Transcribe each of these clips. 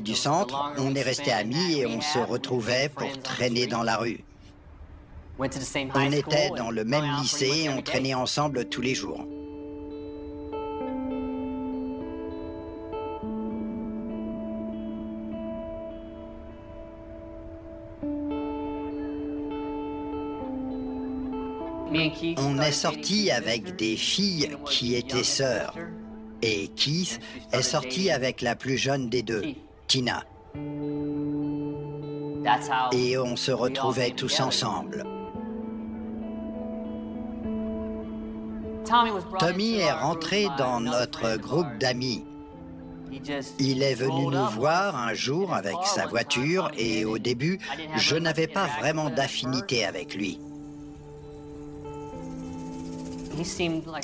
du centre, on est restés amis et on se retrouvait pour traîner dans la rue. On était dans le même lycée et on traînait ensemble tous les jours. On est sortis avec des filles qui étaient sœurs. Et Keith est sorti avec la plus jeune des deux, Tina. Et on se retrouvait tous ensemble. Tommy est rentré dans notre groupe d'amis. Il est venu nous voir un jour avec sa voiture et au début, je n'avais pas vraiment d'affinité avec lui.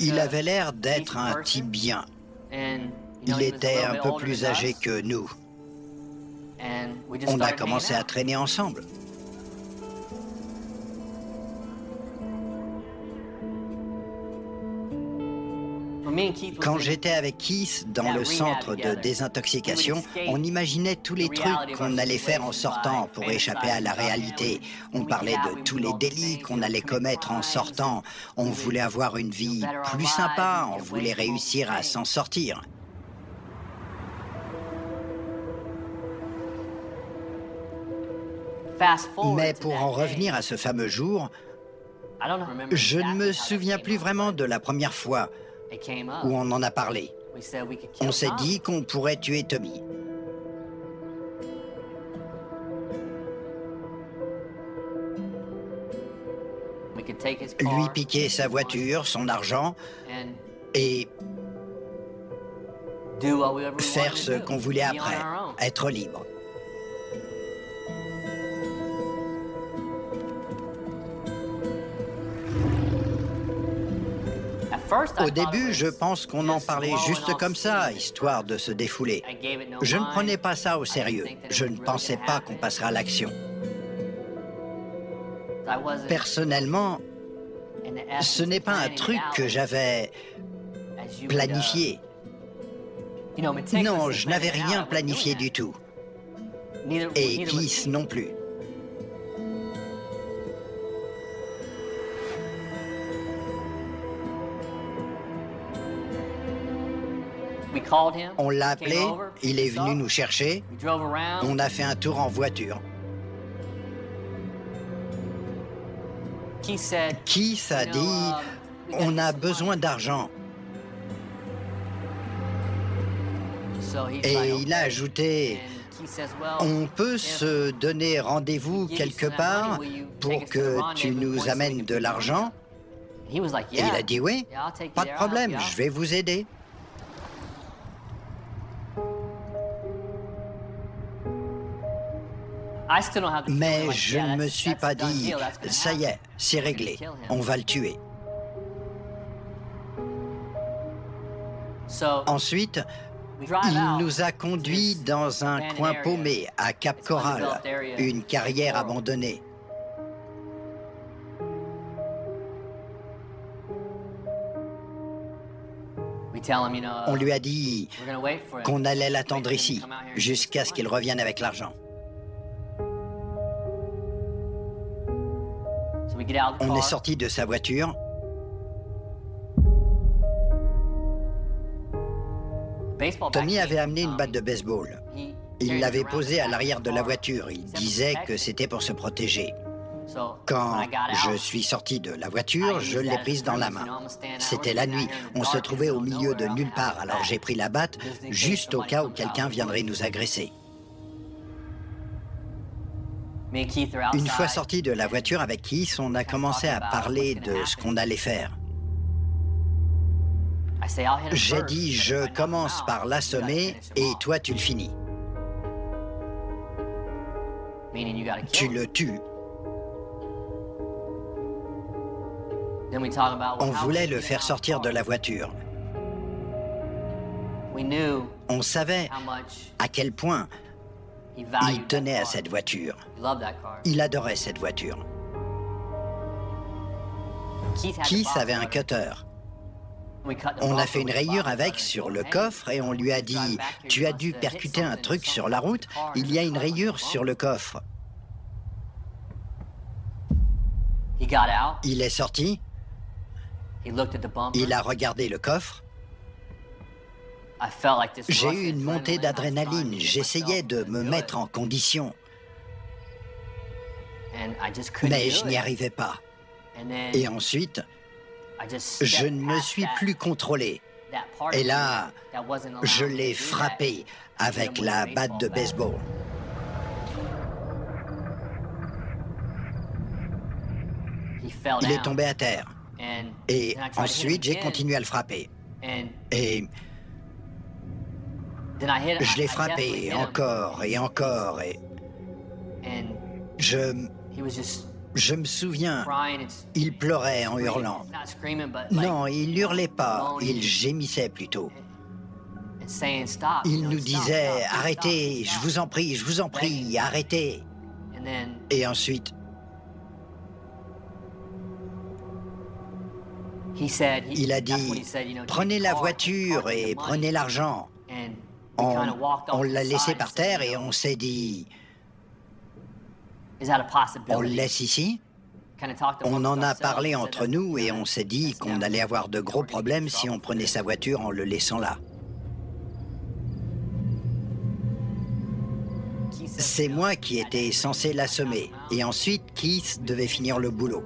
Il avait l'air d'être un type bien. Il était un peu plus âgé que nous. On a commencé à traîner ensemble. Quand j'étais avec Keith dans le centre de désintoxication, on imaginait tous les trucs qu'on allait faire en sortant pour échapper à la réalité. On parlait de tous les délits qu'on allait commettre en sortant. On voulait avoir une vie plus sympa, on voulait réussir à s'en sortir. Mais pour en revenir à ce fameux jour, je ne me souviens plus vraiment de la première fois où on en a parlé. On s'est dit qu'on pourrait tuer Tommy. Lui piquer sa voiture, son argent, et faire ce qu'on voulait après, être libre. Au début, je pense qu'on en parlait juste comme ça, histoire de se défouler. Je ne prenais pas ça au sérieux. Je ne pensais pas qu'on passerait à l'action. Personnellement, ce n'est pas un truc que j'avais planifié. Non, je n'avais rien planifié du tout. Et Keith non plus. On l'a appelé, il est venu nous chercher, on a fait un tour en voiture. Keith a dit, on a besoin d'argent. Et il a ajouté, on peut se donner rendez-vous quelque part pour que tu nous amènes de l'argent? Et il a dit oui, pas de problème, je vais vous aider. Mais je ne me suis pas dit, ça y est, c'est réglé, on va le tuer. Ensuite, il nous a conduits dans un coin paumé à Cap Coral, une carrière abandonnée. On lui a dit qu'on allait l'attendre ici, jusqu'à ce qu'il revienne avec l'argent. On est sorti de sa voiture. Tommy avait amené une batte de baseball. Il l'avait posée à l'arrière de la voiture. Il disait que c'était pour se protéger. Quand je suis sorti de la voiture, je l'ai prise dans la main. C'était la nuit. On se trouvait au milieu de nulle part, alors j'ai pris la batte juste au cas où quelqu'un viendrait nous agresser. Une fois sorti de la voiture avec Keith, on a commencé à parler de ce qu'on allait faire. J'ai dit, je commence par l'assommer et toi tu le finis. Tu le tues. On voulait le faire sortir de la voiture. On savait à quel point il tenait à cette voiture. Il adorait cette voiture. Keith avait un cutter. On a fait une rayure avec sur le coffre et on lui a dit « Tu as dû percuter un truc sur la route, il y a une rayure sur le coffre. » Il est sorti, il a regardé le coffre. J'ai eu une montée d'adrénaline, j'essayais de me mettre en condition. Mais je n'y arrivais pas. Et ensuite, je ne me suis plus contrôlé. Et là, je l'ai frappé avec la batte de baseball. Il est tombé à terre. Et ensuite, j'ai continué à le frapper. Et je l'ai frappé encore et encore. Et je me souviens, il pleurait en hurlant. Non, il hurlait pas, il gémissait plutôt. Il nous disait « Arrêtez, je vous en prie, arrêtez !» Et ensuite, il a dit « Prenez la voiture et prenez l'argent. » On l'a laissé par terre et on s'est dit « On le laisse ici ?» On en a parlé entre nous et on s'est dit qu'on allait avoir de gros problèmes si on prenait sa voiture en le laissant là. C'est moi qui étais censé l'assommer et ensuite Keith devait finir le boulot.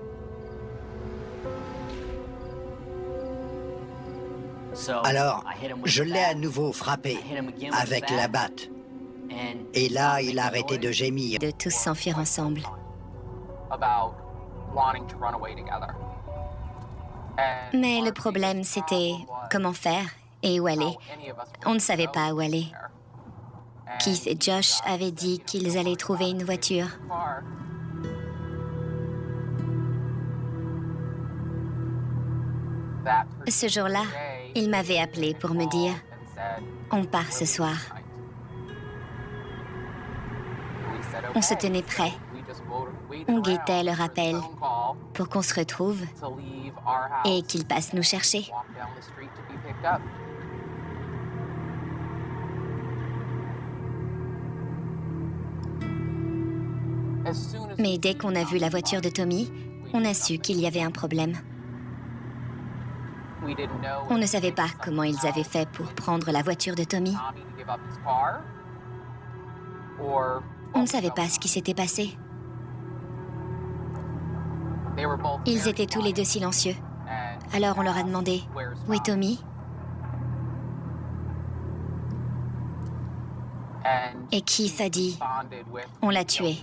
Alors, je l'ai à nouveau frappé avec la batte. Et là, il a arrêté de gémir. De tous s'enfuir ensemble. Mais le problème, c'était comment faire et où aller. On ne savait pas où aller. Keith et Josh avaient dit qu'ils allaient trouver une voiture. Ce jour-là, il m'avait appelé pour me dire « On part ce soir ». On se tenait prêts. On guettait le rappel pour qu'on se retrouve et qu'ils passent nous chercher. Mais dès qu'on a vu la voiture de Tommy, on a su qu'il y avait un problème. On ne savait pas comment ils avaient fait pour prendre la voiture de Tommy. On ne savait pas ce qui s'était passé. Ils étaient tous les deux silencieux. Alors on leur a demandé « Où est Tommy ?» Et Keith a dit « On l'a tué. »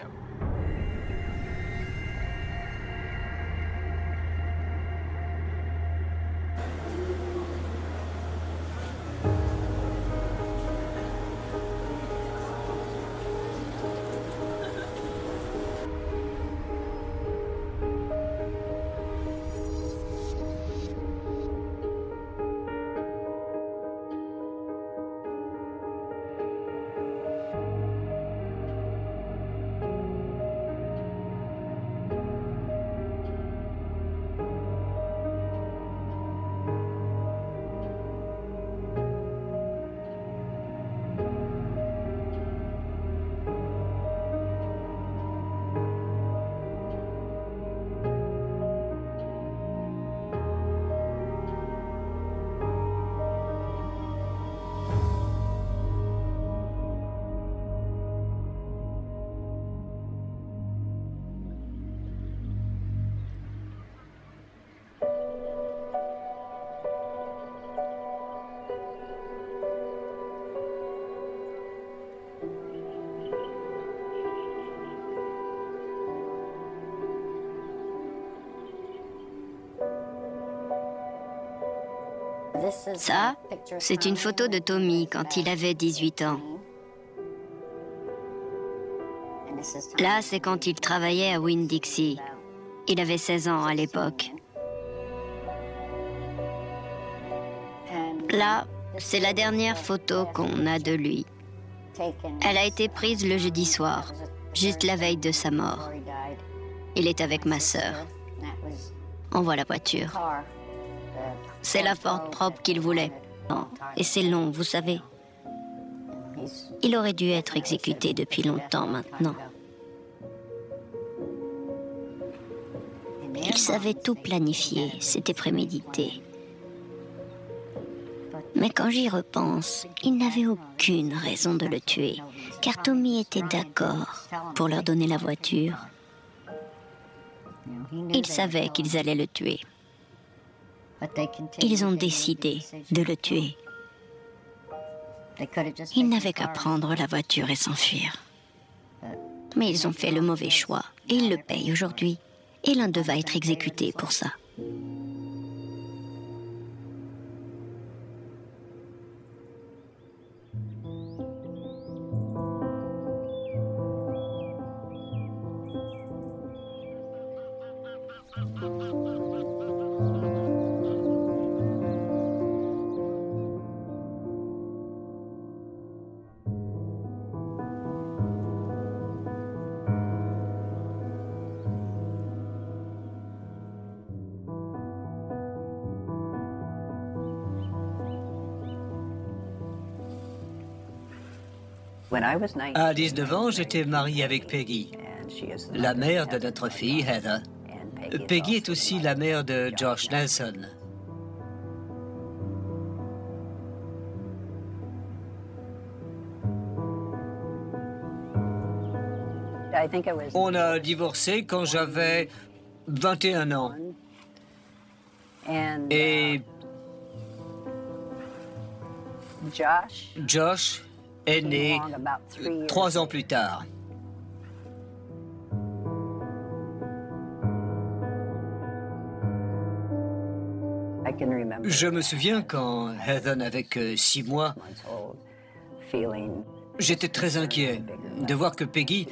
Ça, c'est une photo de Tommy quand il avait 18 ans. Là, c'est quand il travaillait à Winn-Dixie. Il avait 16 ans à l'époque. Là, c'est la dernière photo qu'on a de lui. Elle a été prise le jeudi soir, juste la veille de sa mort. Il est avec ma sœur. On voit la voiture. C'est la Ford propre qu'il voulait. Oh, et c'est long, vous savez. Il aurait dû être exécuté depuis longtemps maintenant. Il savait tout planifier, c'était prémédité. Mais quand j'y repense, il n'avait aucune raison de le tuer, car Tommy était d'accord pour leur donner la voiture. Ils savaient qu'ils allaient le tuer. Ils ont décidé de le tuer. Ils n'avaient qu'à prendre la voiture et s'enfuir. Mais ils ont fait le mauvais choix, et ils le payent aujourd'hui. Et l'un d'eux va être exécuté pour ça. À 19 ans, j'étais marié avec Peggy, la mère de notre fille Heather. Peggy est aussi la mère de Josh Nelson. On a divorcé quand j'avais 21 ans. Et Josh est né 3 ans plus tard. Je me souviens quand Heather n'avait que 6 mois, j'étais très inquiet de voir que Peggy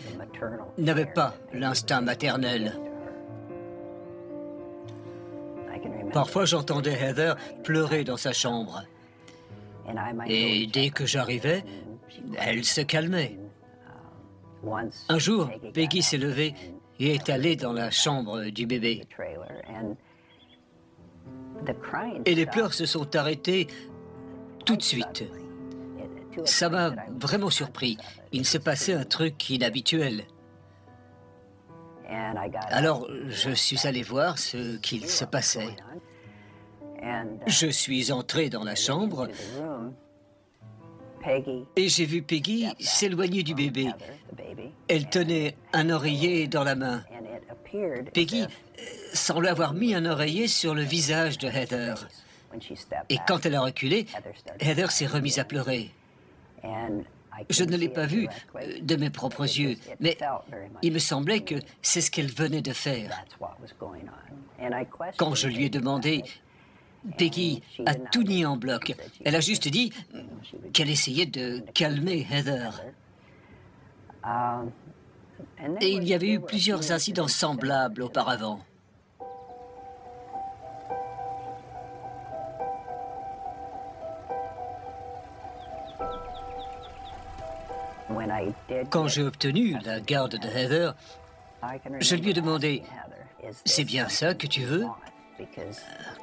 n'avait pas l'instinct maternel. Parfois, j'entendais Heather pleurer dans sa chambre. Et dès que j'arrivais, elle se calmait. Un jour, Peggy s'est levée et est allée dans la chambre du bébé. Et les pleurs se sont arrêtés tout de suite. Ça m'a vraiment surpris. Il se passait un truc inhabituel. Alors, je suis allé voir ce qu'il se passait. Je suis entré dans la chambre et j'ai vu Peggy s'éloigner du bébé. Elle tenait un oreiller dans la main. Peggy semblait avoir mis un oreiller sur le visage de Heather. Et quand elle a reculé, Heather s'est remise à pleurer. Je ne l'ai pas vue de mes propres yeux, mais il me semblait que c'est ce qu'elle venait de faire. Quand je lui ai demandé, Peggy a tout nié en bloc. Elle a juste dit qu'elle essayait de calmer Heather. Et il y avait eu plusieurs incidents semblables auparavant. Quand j'ai obtenu la garde de Heather, je lui ai demandé « C'est bien ça que tu veux ?»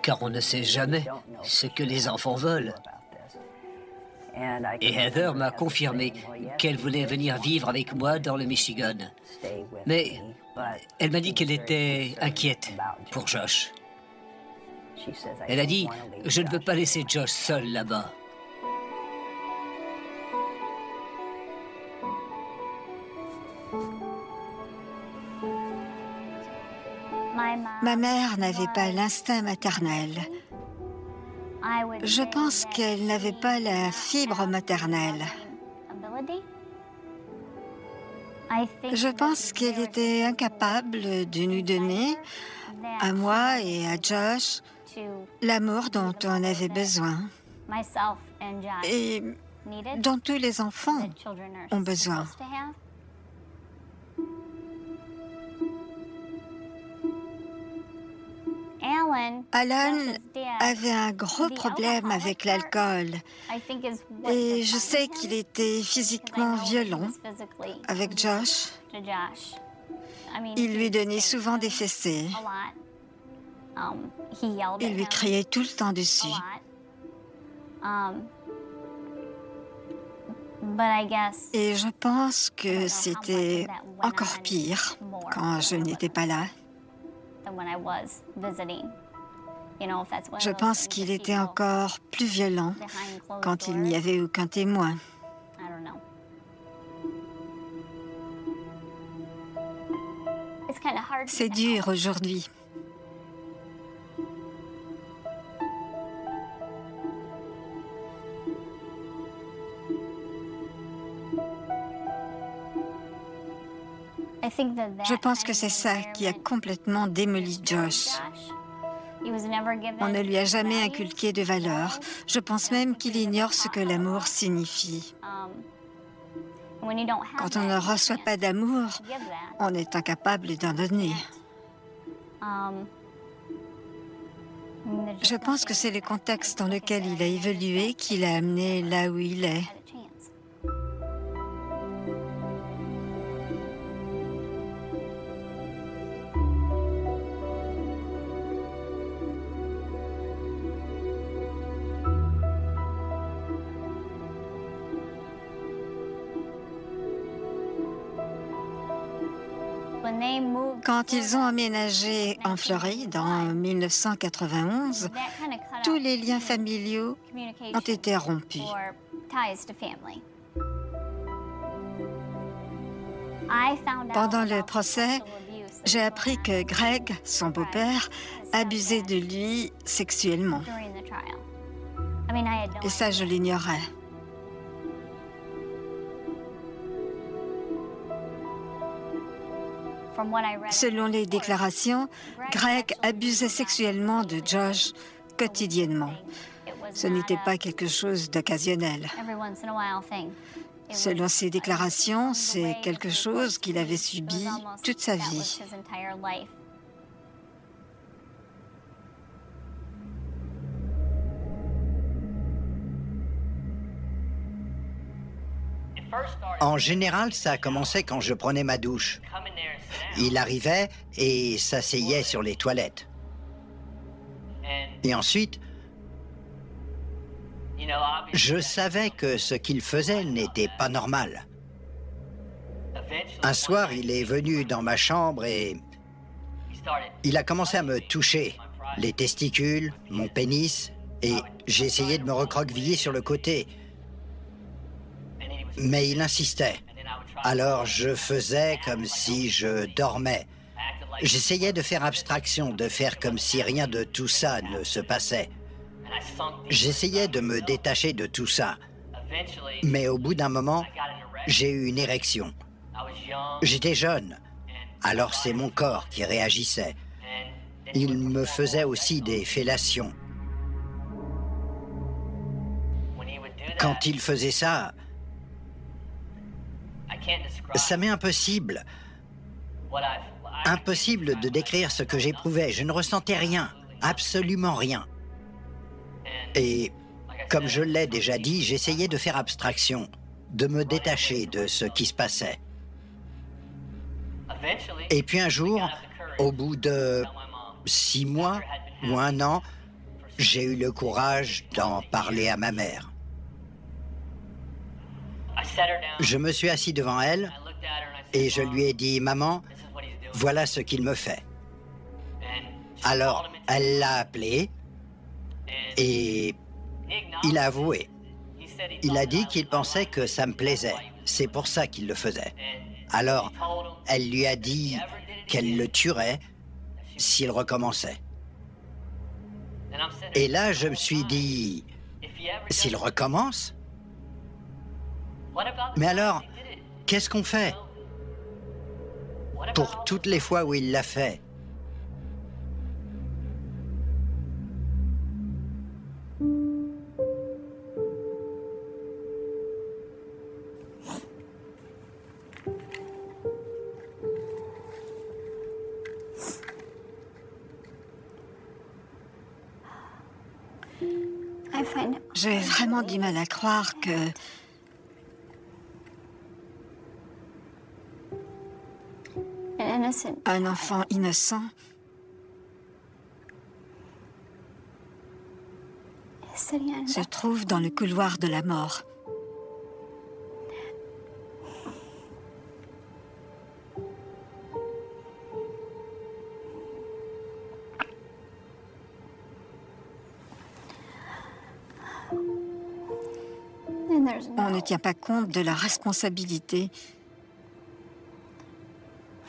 Car on ne sait jamais ce que les enfants veulent. Et Heather m'a confirmé qu'elle voulait venir vivre avec moi dans le Michigan. Mais elle m'a dit qu'elle était inquiète pour Josh. Elle a dit « Je ne veux pas laisser Josh seul là-bas. » Ma mère n'avait pas l'instinct maternel. Je pense qu'elle n'avait pas la fibre maternelle. Je pense qu'elle était incapable de nous donner, à moi et à Josh, l'amour dont on avait besoin et dont tous les enfants ont besoin. Alan avait un gros problème avec l'alcool et je sais qu'il était physiquement violent avec Josh. Il lui donnait souvent des fessées. Il lui criait tout le temps dessus. Et je pense que c'était encore pire quand je n'étais pas là. Je pense qu'il était encore plus violent quand il n'y avait aucun témoin. C'est dur aujourd'hui. Je pense que c'est ça qui a complètement démoli Josh. On ne lui a jamais inculqué de valeurs. Je pense même qu'il ignore ce que l'amour signifie. Quand on ne reçoit pas d'amour, on est incapable d'en donner. Je pense que c'est le contexte dans lequel il a évolué qui l'a amené là où il est. Quand ils ont emménagé en Floride en 1991, tous les liens familiaux ont été rompus. Pendant le procès, j'ai appris que Greg, son beau-père, abusait de lui sexuellement. Et ça, je l'ignorais. Selon les déclarations, Greg abusait sexuellement de Josh quotidiennement. Ce n'était pas quelque chose d'occasionnel. Selon ses déclarations, c'est quelque chose qu'il avait subi toute sa vie. En général, ça commençait quand je prenais ma douche. Il arrivait et s'asseyait sur les toilettes. Et ensuite, je savais que ce qu'il faisait n'était pas normal. Un soir, il est venu dans ma chambre et il a commencé à me toucher les testicules, mon pénis, et j'ai essayé de me recroqueviller sur le côté. Mais il insistait. Alors je faisais comme si je dormais. J'essayais de faire abstraction, de faire comme si rien de tout ça ne se passait. J'essayais de me détacher de tout ça. Mais au bout d'un moment, j'ai eu une érection. J'étais jeune, alors c'est mon corps qui réagissait. Il me faisait aussi des fellations. Quand il faisait ça, ça m'est impossible. Impossible de décrire ce que j'éprouvais. Je ne ressentais rien, absolument rien. Et, comme je l'ai déjà dit, j'essayais de faire abstraction, de me détacher de ce qui se passait. Et puis un jour, au bout de 6 mois ou 1 an, j'ai eu le courage d'en parler à ma mère. Je me suis assis devant elle et je lui ai dit « Maman, voilà ce qu'il me fait. » Alors, elle l'a appelé et il a avoué. Il a dit qu'il pensait que ça me plaisait. C'est pour ça qu'il le faisait. Alors, elle lui a dit qu'elle le tuerait s'il recommençait. Et là, je me suis dit « S'il recommence ? Mais alors, qu'est-ce qu'on fait pour toutes les fois où il l'a fait ? J'ai vraiment du mal à croire que un enfant innocent se trouve dans le couloir de la mort. On ne tient pas compte de la responsabilité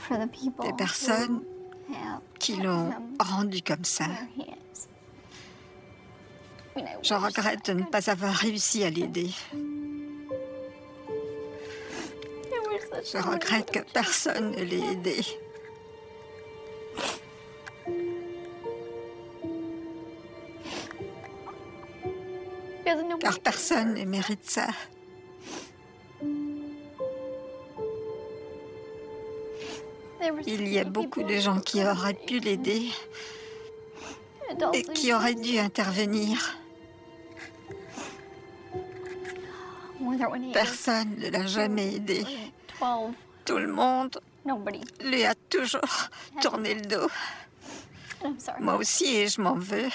des personnes qui l'ont rendu comme ça. Je regrette de ne pas avoir réussi à l'aider. Je regrette que personne ne l'ait aidé. Car personne ne mérite ça. Il y a beaucoup de gens qui auraient pu l'aider et qui auraient dû intervenir. Personne ne l'a jamais aidé. Tout le monde lui a toujours tourné le dos. Moi aussi, et je m'en veux.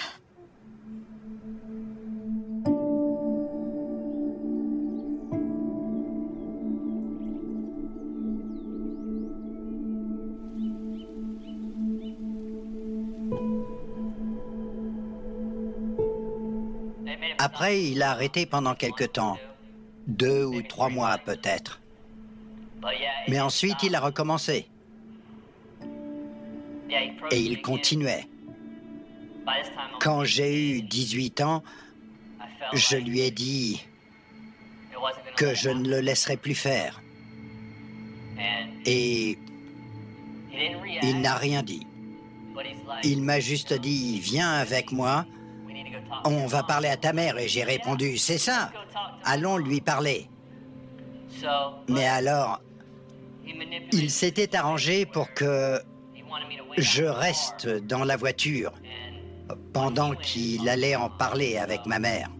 Après, il a arrêté pendant quelque temps. 2 ou 3 mois peut-être. Mais ensuite, il a recommencé. Et il continuait. Quand j'ai eu 18 ans, je lui ai dit que je ne le laisserais plus faire. Et il n'a rien dit. Il m'a juste dit, viens avec moi, on va parler à ta mère. Et j'ai répondu, c'est ça, allons lui parler. Mais alors, il s'était arrangé pour que je reste dans la voiture pendant qu'il allait en parler avec ma mère,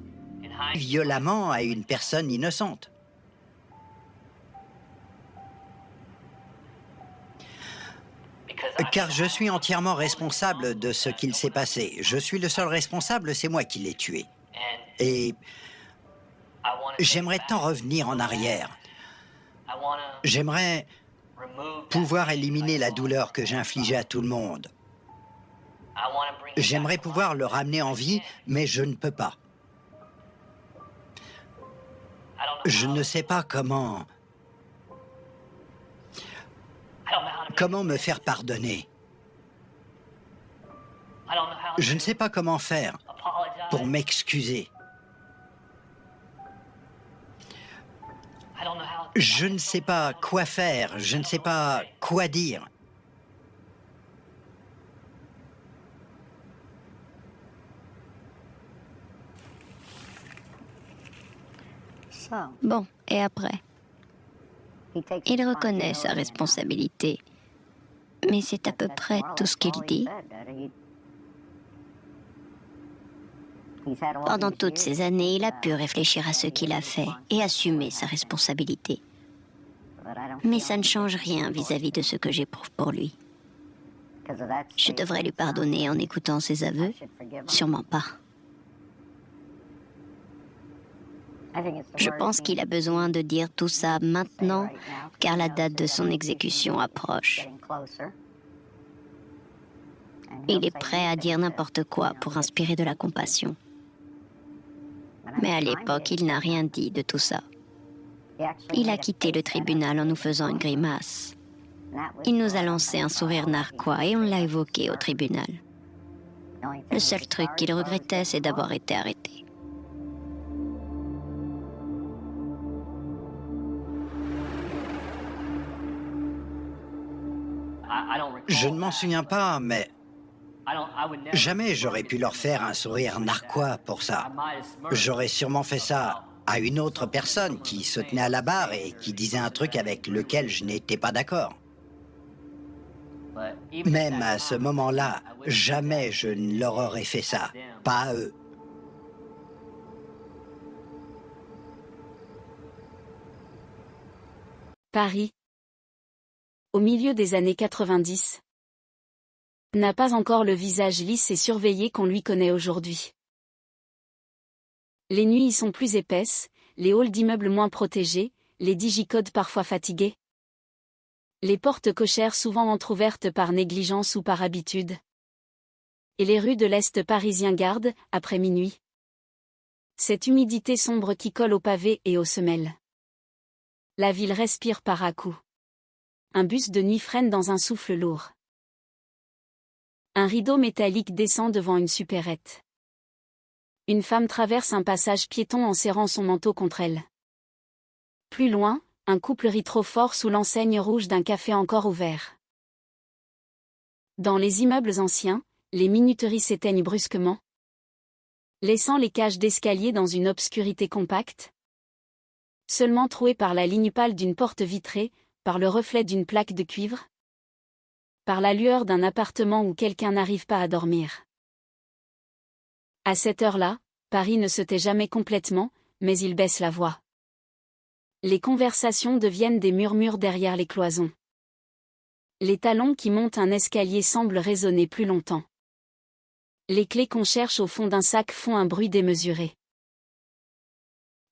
violemment à une personne innocente. Car je suis entièrement responsable de ce qu'il s'est passé. Je suis le seul responsable, c'est moi qui l'ai tué. Et j'aimerais tant revenir en arrière. J'aimerais pouvoir éliminer la douleur que j'infligeais à tout le monde. J'aimerais pouvoir le ramener en vie, mais je ne peux pas. Je ne sais pas comment me faire pardonner. Je ne sais pas comment faire pour m'excuser. Je ne sais pas quoi faire, je ne sais pas quoi dire. Bon, et après? Il reconnaît sa responsabilité, mais c'est à peu près tout ce qu'il dit. Pendant toutes ces années, il a pu réfléchir à ce qu'il a fait et assumer sa responsabilité. Mais ça ne change rien vis-à-vis de ce que j'éprouve pour lui. Je devrais lui pardonner en écoutant ses aveux? Sûrement pas. Je pense qu'il a besoin de dire tout ça maintenant, car la date de son exécution approche. Il est prêt à dire n'importe quoi pour inspirer de la compassion. Mais à l'époque, il n'a rien dit de tout ça. Il a quitté le tribunal en nous faisant une grimace. Il nous a lancé un sourire narquois et on l'a évoqué au tribunal. Le seul truc qu'il regrettait, c'est d'avoir été arrêté. Je ne m'en souviens pas, mais jamais j'aurais pu leur faire un sourire narquois pour ça. J'aurais sûrement fait ça à une autre personne qui se tenait à la barre et qui disait un truc avec lequel je n'étais pas d'accord. Même à ce moment-là, jamais je ne leur aurais fait ça, pas à eux. Paris, au milieu des années 90, n'a pas encore le visage lisse et surveillé qu'on lui connaît aujourd'hui. Les nuits y sont plus épaisses, les halls d'immeubles moins protégés, les digicodes parfois fatigués. Les portes cochères souvent entrouvertes par négligence ou par habitude. Et les rues de l'Est parisien gardent, après minuit, cette humidité sombre qui colle aux pavés et aux semelles. La ville respire par à-coups. Un bus de nuit freine dans un souffle lourd. Un rideau métallique descend devant une supérette. Une femme traverse un passage piéton en serrant son manteau contre elle. Plus loin, un couple rit trop fort sous l'enseigne rouge d'un café encore ouvert. Dans les immeubles anciens, les minuteries s'éteignent brusquement, laissant les cages d'escalier dans une obscurité compacte, seulement trouées par la ligne pâle d'une porte vitrée, par le reflet d'une plaque de cuivre, par la lueur d'un appartement où quelqu'un n'arrive pas à dormir. À cette heure-là, Paris ne se tait jamais complètement, mais il baisse la voix. Les conversations deviennent des murmures derrière les cloisons. Les talons qui montent un escalier semblent résonner plus longtemps. Les clés qu'on cherche au fond d'un sac font un bruit démesuré.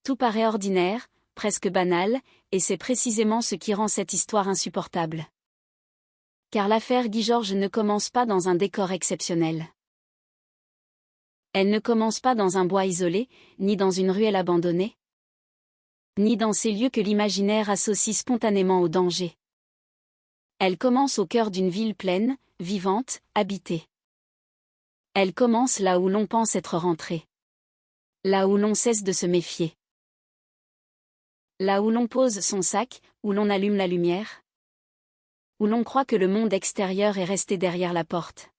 Tout paraît ordinaire, presque banal, et c'est précisément ce qui rend cette histoire insupportable. Car l'affaire Guy Georges ne commence pas dans un décor exceptionnel. Elle ne commence pas dans un bois isolé, ni dans une ruelle abandonnée, ni dans ces lieux que l'imaginaire associe spontanément au danger. Elle commence au cœur d'une ville pleine, vivante, habitée. Elle commence là où l'on pense être rentré. Là où l'on cesse de se méfier. Là où l'on pose son sac, où l'on allume la lumière. Où l'on croit que le monde extérieur est resté derrière la porte.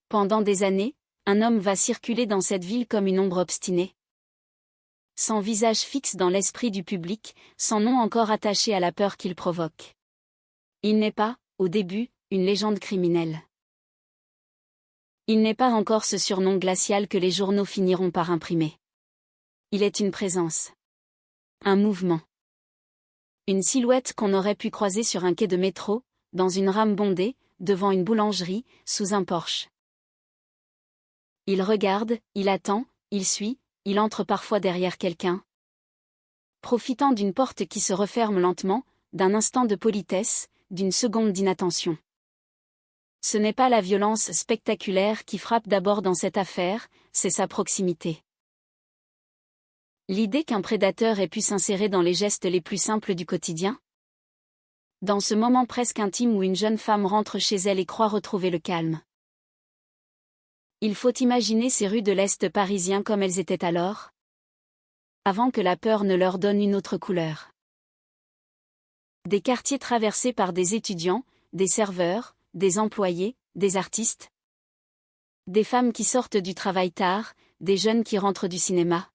Pendant des années, un homme va circuler dans cette ville comme une ombre obstinée. Sans visage fixe dans l'esprit du public, sans nom encore attaché à la peur qu'il provoque. Il n'est pas, au début, une légende criminelle. Il n'est pas encore ce surnom glacial que les journaux finiront par imprimer. Il est une présence. Un mouvement. Une silhouette qu'on aurait pu croiser sur un quai de métro, dans une rame bondée, devant une boulangerie, sous un porche. Il regarde, il attend, il suit, il entre parfois derrière quelqu'un. Profitant d'une porte qui se referme lentement, d'un instant de politesse, d'une seconde d'inattention. Ce n'est pas la violence spectaculaire qui frappe d'abord dans cette affaire, c'est sa proximité. L'idée qu'un prédateur ait pu s'insérer dans les gestes les plus simples du quotidien. Dans ce moment presque intime où une jeune femme rentre chez elle et croit retrouver le calme. Il faut imaginer ces rues de l'Est parisien comme elles étaient alors, avant que la peur ne leur donne une autre couleur. Des quartiers traversés par des étudiants, des serveurs, des employés, des artistes. Des femmes qui sortent du travail tard, des jeunes qui rentrent du cinéma.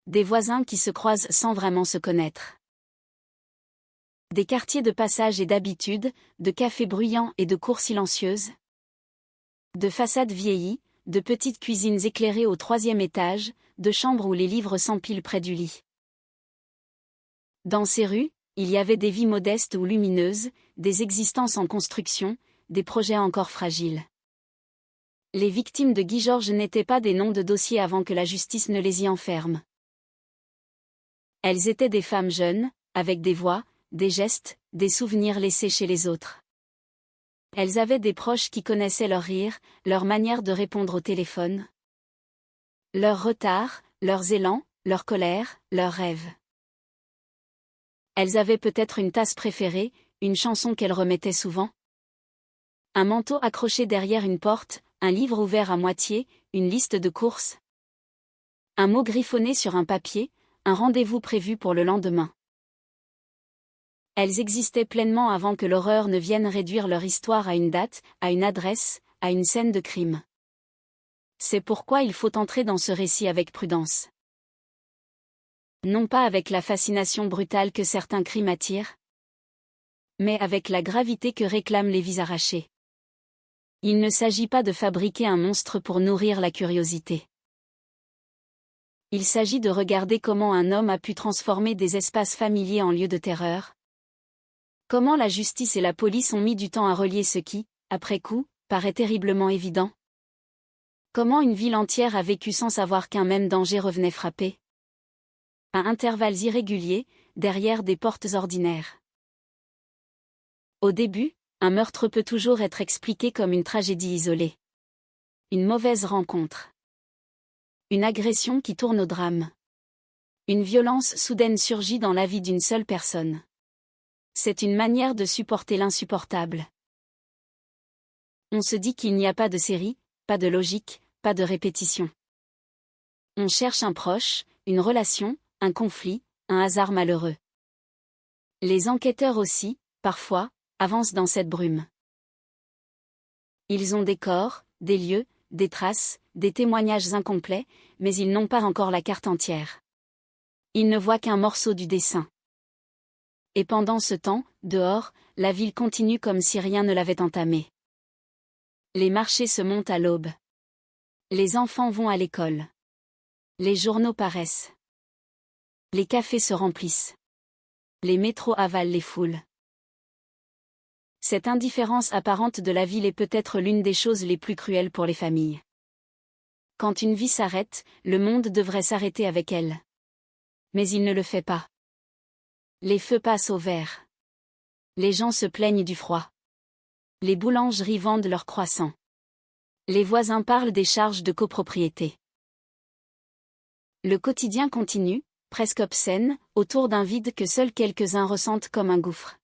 Des voisins qui se croisent sans vraiment se connaître. Des quartiers de passage et d'habitude, de cafés bruyants et de cours silencieuses. De façades vieillies, de petites cuisines éclairées au 3e étage, de chambres où les livres s'empilent près du lit. Dans ces rues, il y avait des vies modestes ou lumineuses, des existences en construction, des projets encore fragiles. Les victimes de Guy Georges n'étaient pas des noms de dossier avant que la justice ne les y enferme. Elles étaient des femmes jeunes, avec des voix, des gestes, des souvenirs laissés chez les autres. Elles avaient des proches qui connaissaient leur rire, leur manière de répondre au téléphone. Leurs retards, leurs élans, leur colère, leurs rêves. Elles avaient peut-être une tasse préférée, une chanson qu'elles remettaient souvent. Un manteau accroché derrière une porte, un livre ouvert à moitié, une liste de courses. Un mot griffonné sur un papier, un rendez-vous prévu pour le lendemain. Elles existaient pleinement avant que l'horreur ne vienne réduire leur histoire à une date, à une adresse, à une scène de crime. C'est pourquoi il faut entrer dans ce récit avec prudence. Non pas avec la fascination brutale que certains crimes attirent, mais avec la gravité que réclament les vies arrachées. Il ne s'agit pas de fabriquer un monstre pour nourrir la curiosité. Il s'agit de regarder comment un homme a pu transformer des espaces familiers en lieux de terreur. Comment la justice et la police ont mis du temps à relier ce qui, après coup, paraît terriblement évident. Comment une ville entière a vécu sans savoir qu'un même danger revenait frapper? À intervalles irréguliers, derrière des portes ordinaires. Au début, un meurtre peut toujours être expliqué comme une tragédie isolée. Une mauvaise rencontre. Une agression qui tourne au drame. Une violence soudaine surgit dans la vie d'une seule personne. C'est une manière de supporter l'insupportable. On se dit qu'il n'y a pas de série, pas de logique, pas de répétition. On cherche un proche, une relation, un conflit, un hasard malheureux. Les enquêteurs aussi, parfois, avancent dans cette brume. Ils ont des corps, des lieux, des traces, des témoignages incomplets, mais ils n'ont pas encore la carte entière. Ils ne voient qu'un morceau du dessin. Et pendant ce temps, dehors, la ville continue comme si rien ne l'avait entamée. Les marchés se montent à l'aube. Les enfants vont à l'école. Les journaux paraissent. Les cafés se remplissent. Les métros avalent les foules. Cette indifférence apparente de la ville est peut-être l'une des choses les plus cruelles pour les familles. Quand une vie s'arrête, le monde devrait s'arrêter avec elle. Mais il ne le fait pas. Les feux passent au vert. Les gens se plaignent du froid. Les boulangeries vendent leurs croissants. Les voisins parlent des charges de copropriété. Le quotidien continue, presque obscène, autour d'un vide que seuls quelques-uns ressentent comme un gouffre.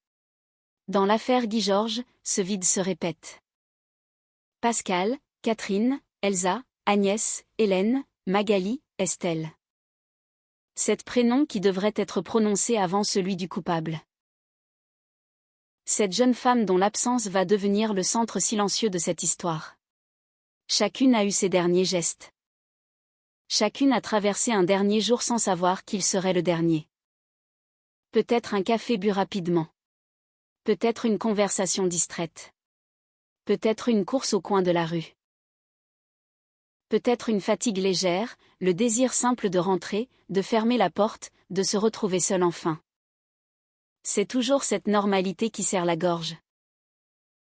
Dans l'affaire Guy Georges, ce vide se répète. Pascal, Catherine, Elsa, Agnès, Hélène, Magali, Estelle. 7 prénoms qui devraient être prononcés avant celui du coupable. Cette jeune femme dont l'absence va devenir le centre silencieux de cette histoire. Chacune a eu ses derniers gestes. Chacune a traversé un dernier jour sans savoir qu'il serait le dernier. Peut-être un café bu rapidement. Peut-être une conversation distraite. Peut-être une course au coin de la rue. Peut-être une fatigue légère, le désir simple de rentrer, de fermer la porte, de se retrouver seul enfin. C'est toujours cette normalité qui serre la gorge.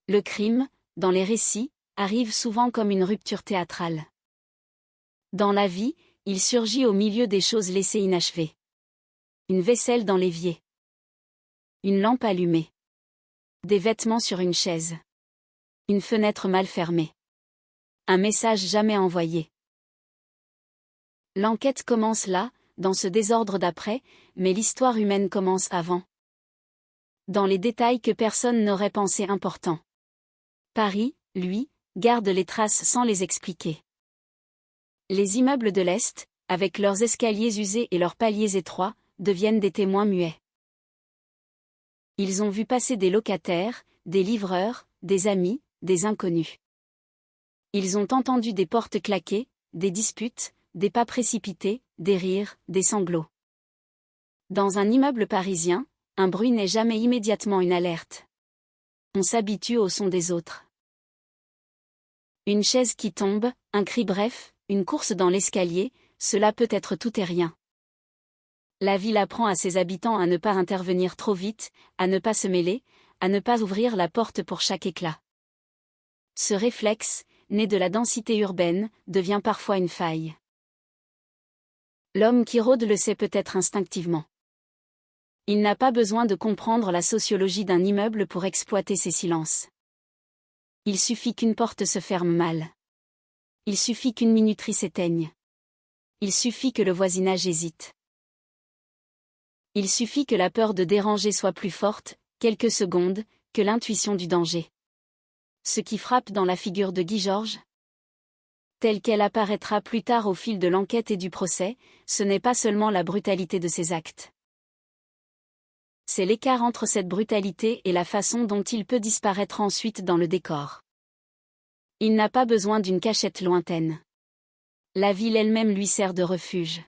Le crime, dans les récits, arrive souvent comme une rupture théâtrale. Dans la vie, il surgit au milieu des choses laissées inachevées. Une vaisselle dans l'évier. Une lampe allumée. Des vêtements sur une chaise. Une fenêtre mal fermée. Un message jamais envoyé. L'enquête commence là, dans ce désordre d'après, mais l'histoire humaine commence avant. Dans les détails que personne n'aurait pensé importants. Paris, lui, garde les traces sans les expliquer. Les immeubles de l'Est, avec leurs escaliers usés et leurs paliers étroits, deviennent des témoins muets. Ils ont vu passer des locataires, des livreurs, des amis, des inconnus. Ils ont entendu des portes claquer, des disputes, des pas précipités, des rires, des sanglots. Dans un immeuble parisien, un bruit n'est jamais immédiatement une alerte. On s'habitue au son des autres. Une chaise qui tombe, un cri bref, une course dans l'escalier, cela peut être tout et rien. La ville apprend à ses habitants à ne pas intervenir trop vite, à ne pas se mêler, à ne pas ouvrir la porte pour chaque éclat. Ce réflexe, né de la densité urbaine, devient parfois une faille. L'homme qui rôde le sait peut-être instinctivement. Il n'a pas besoin de comprendre la sociologie d'un immeuble pour exploiter ses silences. Il suffit qu'une porte se ferme mal. Il suffit qu'une minuterie s'éteigne. Il suffit que le voisinage hésite. Il suffit que la peur de déranger soit plus forte, quelques secondes, que l'intuition du danger. Ce qui frappe dans la figure de Guy Georges, telle qu'elle apparaîtra plus tard au fil de l'enquête et du procès, ce n'est pas seulement la brutalité de ses actes. C'est l'écart entre cette brutalité et la façon dont il peut disparaître ensuite dans le décor. Il n'a pas besoin d'une cachette lointaine. La ville elle-même lui sert de refuge.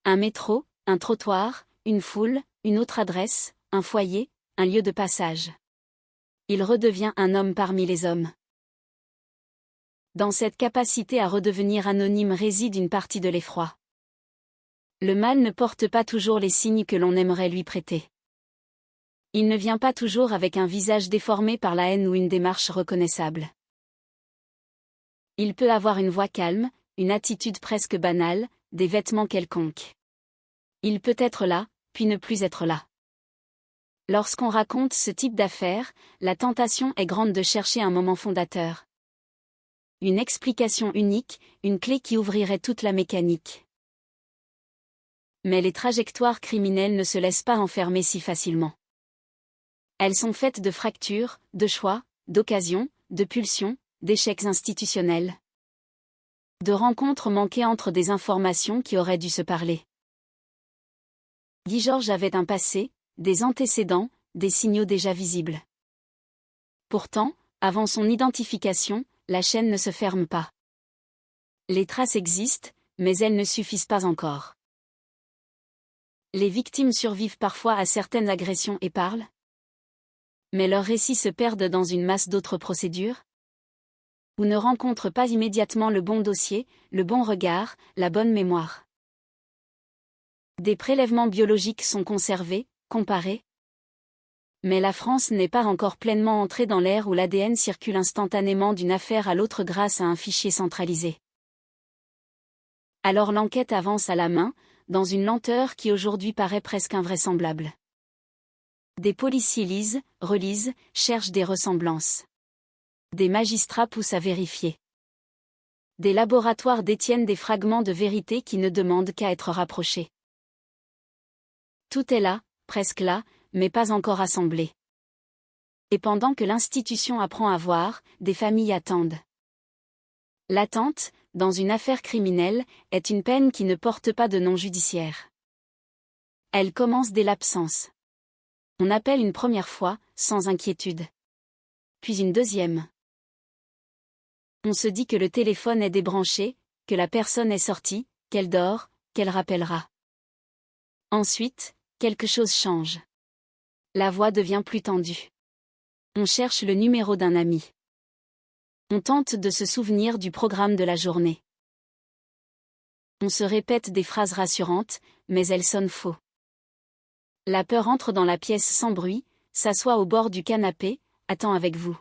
Un métro, un trottoir, une foule, une autre adresse, un foyer, un lieu de passage. Il redevient un homme parmi les hommes. Dans cette capacité à redevenir anonyme réside une partie de l'effroi. Le mal ne porte pas toujours les signes que l'on aimerait lui prêter. Il ne vient pas toujours avec un visage déformé par la haine ou une démarche reconnaissable. Il peut avoir une voix calme, une attitude presque banale, des vêtements quelconques. Il peut être là, puis ne plus être là. Lorsqu'on raconte ce type d'affaires, la tentation est grande de chercher un moment fondateur. Une explication unique, une clé qui ouvrirait toute la mécanique. Mais les trajectoires criminelles ne se laissent pas enfermer si facilement. Elles sont faites de fractures, de choix, d'occasions, de pulsions, d'échecs institutionnels. De rencontres manquées entre des informations qui auraient dû se parler. Guy Georges avait un passé, des antécédents, des signaux déjà visibles. Pourtant, avant son identification, la chaîne ne se ferme pas. Les traces existent, mais elles ne suffisent pas encore. Les victimes survivent parfois à certaines agressions et parlent. Mais leurs récits se perdent dans une masse d'autres procédures. Ou ne rencontrent pas immédiatement le bon dossier, le bon regard, la bonne mémoire. Des prélèvements biologiques sont conservés, comparés. Mais la France n'est pas encore pleinement entrée dans l'ère où l'ADN circule instantanément d'une affaire à l'autre grâce à un fichier centralisé. Alors l'enquête avance à la main, dans une lenteur qui aujourd'hui paraît presque invraisemblable. Des policiers lisent, relisent, cherchent des ressemblances. Des magistrats poussent à vérifier. Des laboratoires détiennent des fragments de vérité qui ne demandent qu'à être rapprochés. Tout est là, presque là, mais pas encore assemblé. Et pendant que l'institution apprend à voir, des familles attendent. L'attente, dans une affaire criminelle, est une peine qui ne porte pas de nom judiciaire. Elle commence dès l'absence. On appelle une première fois, sans inquiétude. Puis une deuxième. On se dit que le téléphone est débranché, que la personne est sortie, qu'elle dort, qu'elle rappellera. Ensuite, quelque chose change. La voix devient plus tendue. On cherche le numéro d'un ami. On tente de se souvenir du programme de la journée. On se répète des phrases rassurantes, mais elles sonnent faux. La peur entre dans la pièce sans bruit, s'assoit au bord du canapé, attend avec vous.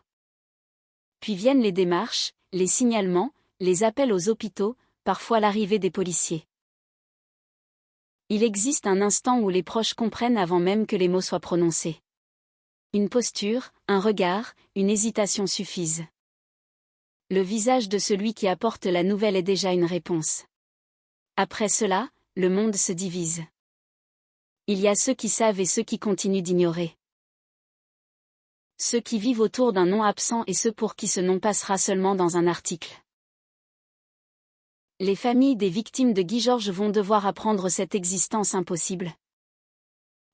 Puis viennent les démarches, les signalements, les appels aux hôpitaux, parfois l'arrivée des policiers. Il existe un instant où les proches comprennent avant même que les mots soient prononcés. Une posture, un regard, une hésitation suffisent. Le visage de celui qui apporte la nouvelle est déjà une réponse. Après cela, le monde se divise. Il y a ceux qui savent et ceux qui continuent d'ignorer. Ceux qui vivent autour d'un nom absent et ceux pour qui ce nom passera seulement dans un article. Les familles des victimes de Guy Georges vont devoir apprendre cette existence impossible.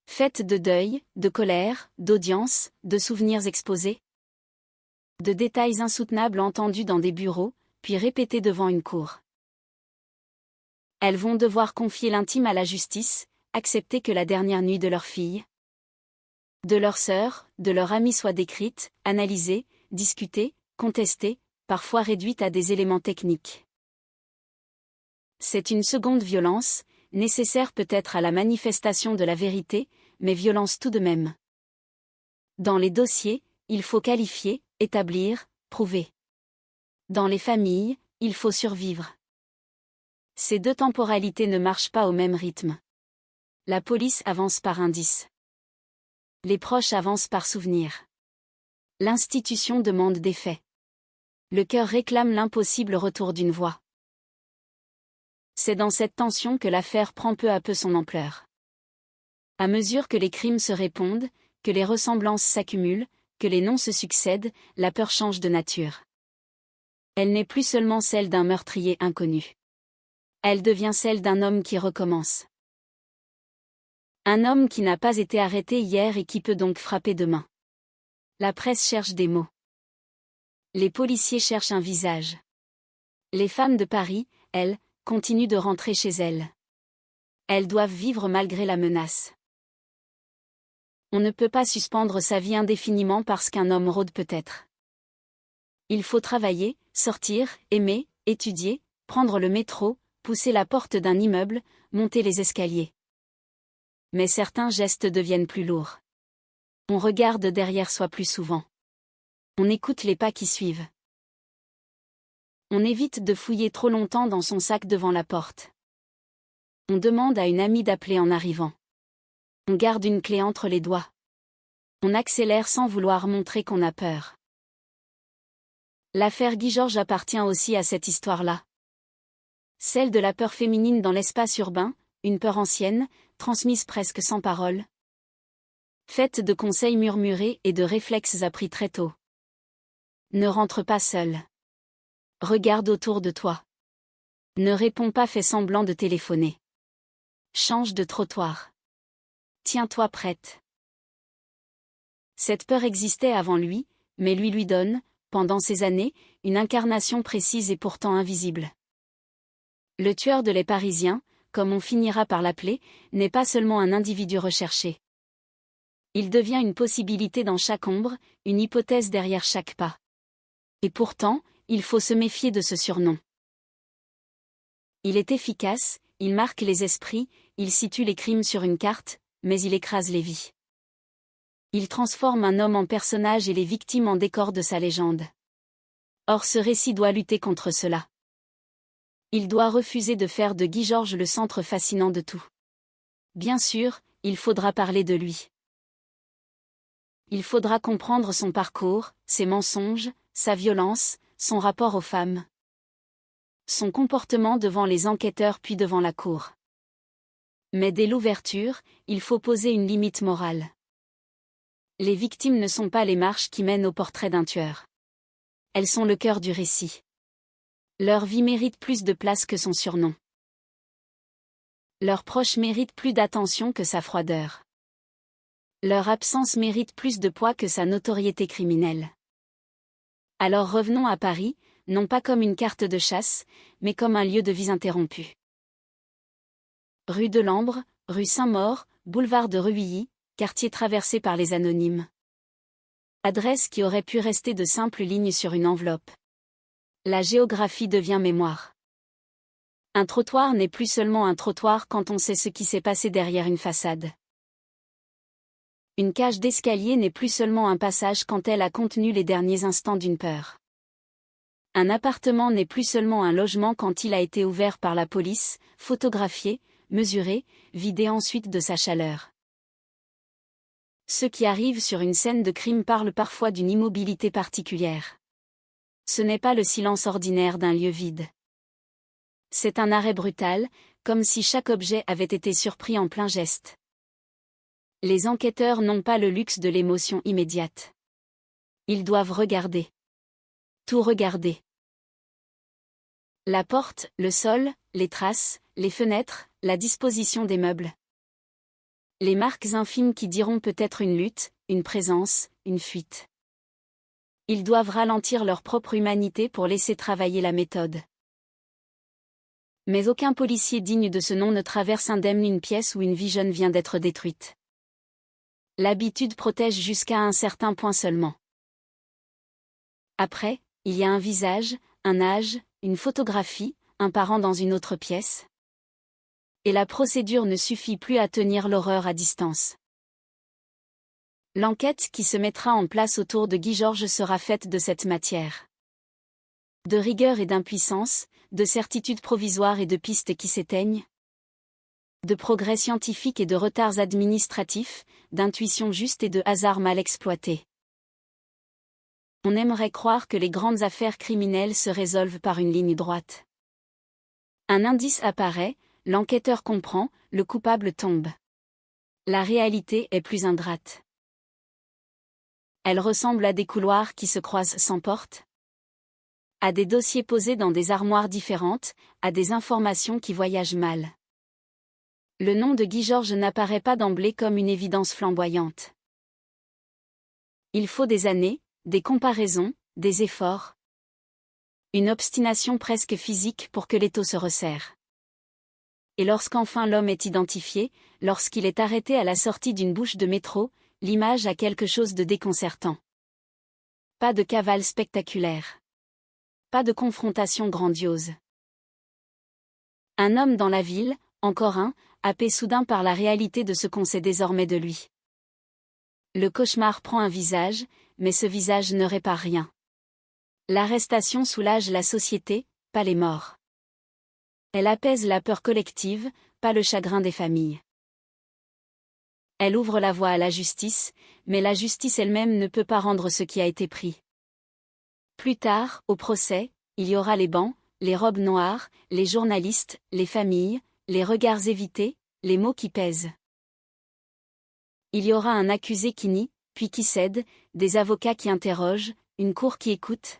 Faite de deuil, de colère, d'audience, de souvenirs exposés. De détails insoutenables entendus dans des bureaux, puis répétés devant une cour. Elles vont devoir confier l'intime à la justice, accepter que la dernière nuit de leur fille, de leur sœur, de leur amie soit décrite, analysée, discutée, contestée, parfois réduite à des éléments techniques. C'est une seconde violence, nécessaire peut-être à la manifestation de la vérité, mais violence tout de même. Dans les dossiers, il faut qualifier, établir, prouver. Dans les familles, il faut survivre. Ces deux temporalités ne marchent pas au même rythme. La police avance par indice. Les proches avancent par souvenir. L'institution demande des faits. Le cœur réclame l'impossible retour d'une voix. C'est dans cette tension que l'affaire prend peu à peu son ampleur. À mesure que les crimes se répondent, que les ressemblances s'accumulent, que les noms se succèdent, la peur change de nature. Elle n'est plus seulement celle d'un meurtrier inconnu. Elle devient celle d'un homme qui recommence. Un homme qui n'a pas été arrêté hier et qui peut donc frapper demain. La presse cherche des mots. Les policiers cherchent un visage. Les femmes de Paris, elles, continuent de rentrer chez elles. Elles doivent vivre malgré la menace. On ne peut pas suspendre sa vie indéfiniment parce qu'un homme rôde peut-être. Il faut travailler, sortir, aimer, étudier, prendre le métro, pousser la porte d'un immeuble, monter les escaliers. Mais certains gestes deviennent plus lourds. On regarde derrière soi plus souvent. On écoute les pas qui suivent. On évite de fouiller trop longtemps dans son sac devant la porte. On demande à une amie d'appeler en arrivant. On garde une clé entre les doigts. On accélère sans vouloir montrer qu'on a peur. L'affaire Guy Georges appartient aussi à cette histoire-là. Celle de la peur féminine dans l'espace urbain, une peur ancienne, transmise presque sans parole. Faite de conseils murmurés et de réflexes appris très tôt. Ne rentre pas seul. Regarde autour de toi. Ne réponds pas, fais semblant de téléphoner. Change de trottoir. Tiens-toi prête. Cette peur existait avant lui, mais lui donne, pendant ces années, une incarnation précise et pourtant invisible. Le tueur de Les Parisiens, comme on finira par l'appeler, n'est pas seulement un individu recherché. Il devient une possibilité dans chaque ombre, une hypothèse derrière chaque pas. Et pourtant, il faut se méfier de ce surnom. Il est efficace, il marque les esprits, il situe les crimes sur une carte, mais il écrase les vies. Il transforme un homme en personnage et les victimes en décor de sa légende. Or ce récit doit lutter contre cela. Il doit refuser de faire de Guy Georges le centre fascinant de tout. Bien sûr, il faudra parler de lui. Il faudra comprendre son parcours, ses mensonges, sa violence, son rapport aux femmes. Son comportement devant les enquêteurs puis devant la cour. Mais dès l'ouverture, il faut poser une limite morale. Les victimes ne sont pas les marches qui mènent au portrait d'un tueur. Elles sont le cœur du récit. Leur vie mérite plus de place que son surnom. Leurs proches méritent plus d'attention que sa froideur. Leur absence mérite plus de poids que sa notoriété criminelle. Alors revenons à Paris, non pas comme une carte de chasse, mais comme un lieu de vie interrompu. Rue de l'Ambre, rue Saint-Maur, boulevard de Reuilly, quartier traversé par les anonymes. Adresse qui aurait pu rester de simples lignes sur une enveloppe. La géographie devient mémoire. Un trottoir n'est plus seulement un trottoir quand on sait ce qui s'est passé derrière une façade. Une cage d'escalier n'est plus seulement un passage quand elle a contenu les derniers instants d'une peur. Un appartement n'est plus seulement un logement quand il a été ouvert par la police, photographié, mesuré, vidé ensuite de sa chaleur. Ceux qui arrivent sur une scène de crime parlent parfois d'une immobilité particulière. Ce n'est pas le silence ordinaire d'un lieu vide. C'est un arrêt brutal, comme si chaque objet avait été surpris en plein geste. Les enquêteurs n'ont pas le luxe de l'émotion immédiate. Ils doivent regarder. Tout regarder. La porte, le sol, les traces, les fenêtres, la disposition des meubles. Les marques infimes qui diront peut-être une lutte, une présence, une fuite. Ils doivent ralentir leur propre humanité pour laisser travailler la méthode. Mais aucun policier digne de ce nom ne traverse indemne une pièce où une vie jeune vient d'être détruite. L'habitude protège jusqu'à un certain point seulement. Après, il y a un visage, un âge, une photographie, un parent dans une autre pièce. Et la procédure ne suffit plus à tenir l'horreur à distance. L'enquête qui se mettra en place autour de Guy Georges sera faite de cette matière. De rigueur et d'impuissance, de certitudes provisoires et de pistes qui s'éteignent. De progrès scientifiques et de retards administratifs, d'intuition juste et de hasard mal exploité. On aimerait croire que les grandes affaires criminelles se résolvent par une ligne droite. Un indice apparaît, l'enquêteur comprend, le coupable tombe. La réalité est plus ingrate. Elle ressemble à des couloirs qui se croisent sans porte. À des dossiers posés dans des armoires différentes, à des informations qui voyagent mal. Le nom de Guy Georges n'apparaît pas d'emblée comme une évidence flamboyante. Il faut des années, des comparaisons, des efforts. Une obstination presque physique pour que l'étau se resserre. Et lorsqu'enfin l'homme est identifié, lorsqu'il est arrêté à la sortie d'une bouche de métro, l'image a quelque chose de déconcertant. Pas de cavale spectaculaire. Pas de confrontation grandiose. Un homme dans la ville, encore un, happé soudain par la réalité de ce qu'on sait désormais de lui. Le cauchemar prend un visage, mais ce visage ne répare rien. L'arrestation soulage la société, pas les morts. Elle apaise la peur collective, pas le chagrin des familles. Elle ouvre la voie à la justice, mais la justice elle-même ne peut pas rendre ce qui a été pris. Plus tard, au procès, il y aura les bancs, les robes noires, les journalistes, les familles, les regards évités, les mots qui pèsent. Il y aura un accusé qui nie, puis qui cède, des avocats qui interrogent, une cour qui écoute.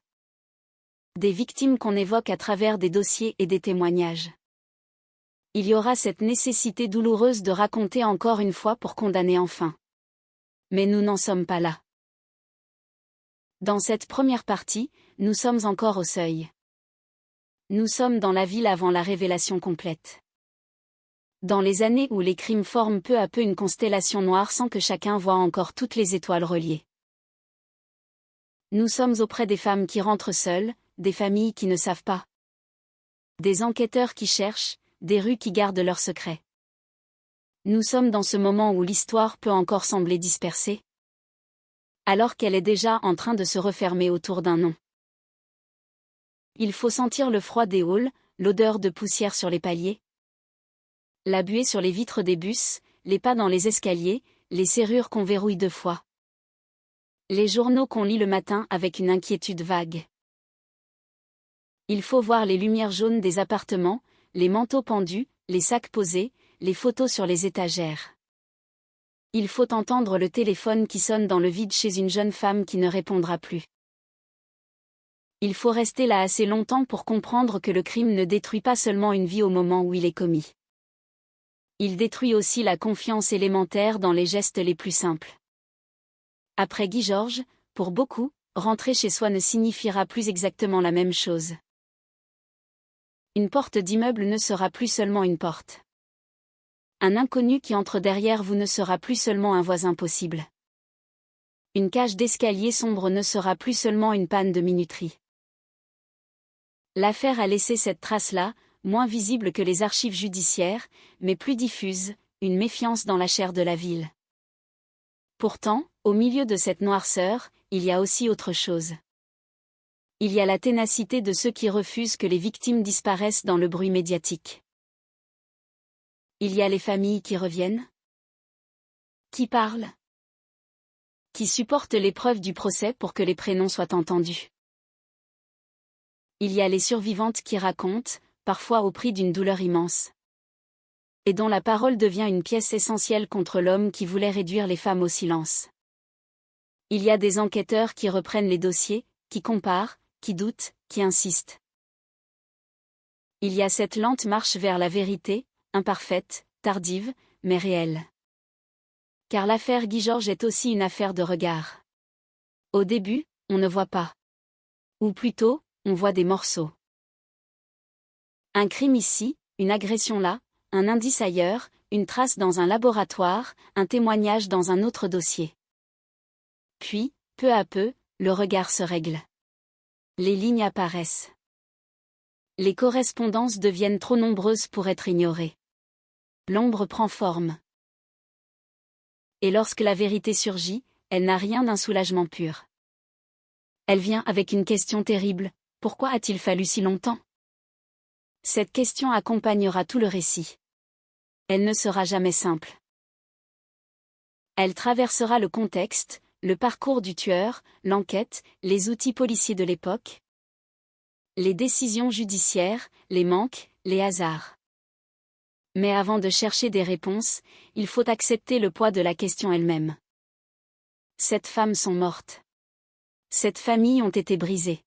Des victimes qu'on évoque à travers des dossiers et des témoignages. Il y aura cette nécessité douloureuse de raconter encore une fois pour condamner enfin. Mais nous n'en sommes pas là. Dans cette première partie, nous sommes encore au seuil. Nous sommes dans la ville avant la révélation complète. Dans les années où les crimes forment peu à peu une constellation noire sans que chacun voie encore toutes les étoiles reliées. Nous sommes auprès des femmes qui rentrent seules, des familles qui ne savent pas. Des enquêteurs qui cherchent, des rues qui gardent leurs secrets. Nous sommes dans ce moment où l'histoire peut encore sembler dispersée. Alors qu'elle est déjà en train de se refermer autour d'un nom. Il faut sentir le froid des halls, l'odeur de poussière sur les paliers. La buée sur les vitres des bus, les pas dans les escaliers, les serrures qu'on verrouille 2 fois. Les journaux qu'on lit le matin avec une inquiétude vague. Il faut voir les lumières jaunes des appartements, les manteaux pendus, les sacs posés, les photos sur les étagères. Il faut entendre le téléphone qui sonne dans le vide chez une jeune femme qui ne répondra plus. Il faut rester là assez longtemps pour comprendre que le crime ne détruit pas seulement une vie au moment où il est commis. Il détruit aussi la confiance élémentaire dans les gestes les plus simples. Après Guy Georges, pour beaucoup, rentrer chez soi ne signifiera plus exactement la même chose. Une porte d'immeuble ne sera plus seulement une porte. Un inconnu qui entre derrière vous ne sera plus seulement un voisin possible. Une cage d'escalier sombre ne sera plus seulement une panne de minuterie. L'affaire a laissé cette trace-là, moins visible que les archives judiciaires, mais plus diffuse, une méfiance dans la chair de la ville. Pourtant, au milieu de cette noirceur, il y a aussi autre chose. Il y a la ténacité de ceux qui refusent que les victimes disparaissent dans le bruit médiatique. Il y a les familles qui reviennent. Qui parlent. Qui supportent l'épreuve du procès pour que les prénoms soient entendus. Il y a les survivantes qui racontent, parfois au prix d'une douleur immense. Et dont la parole devient une pièce essentielle contre l'homme qui voulait réduire les femmes au silence. Il y a des enquêteurs qui reprennent les dossiers, qui comparent, qui doutent, qui insistent. Il y a cette lente marche vers la vérité, imparfaite, tardive, mais réelle. Car l'affaire Guy Georges est aussi une affaire de regard. Au début, on ne voit pas. Ou plutôt, on voit des morceaux. Un crime ici, une agression là, un indice ailleurs, une trace dans un laboratoire, un témoignage dans un autre dossier. Puis, peu à peu, le regard se règle. Les lignes apparaissent. Les correspondances deviennent trop nombreuses pour être ignorées. L'ombre prend forme. Et lorsque la vérité surgit, elle n'a rien d'un soulagement pur. Elle vient avec une question terrible, pourquoi a-t-il fallu si longtemps ? Cette question accompagnera tout le récit. Elle ne sera jamais simple. Elle traversera le contexte, le parcours du tueur, l'enquête, les outils policiers de l'époque, les décisions judiciaires, les manques, les hasards. Mais avant de chercher des réponses, il faut accepter le poids de la question elle-même. Cette femmes sont mortes. Cette famille ont été brisées.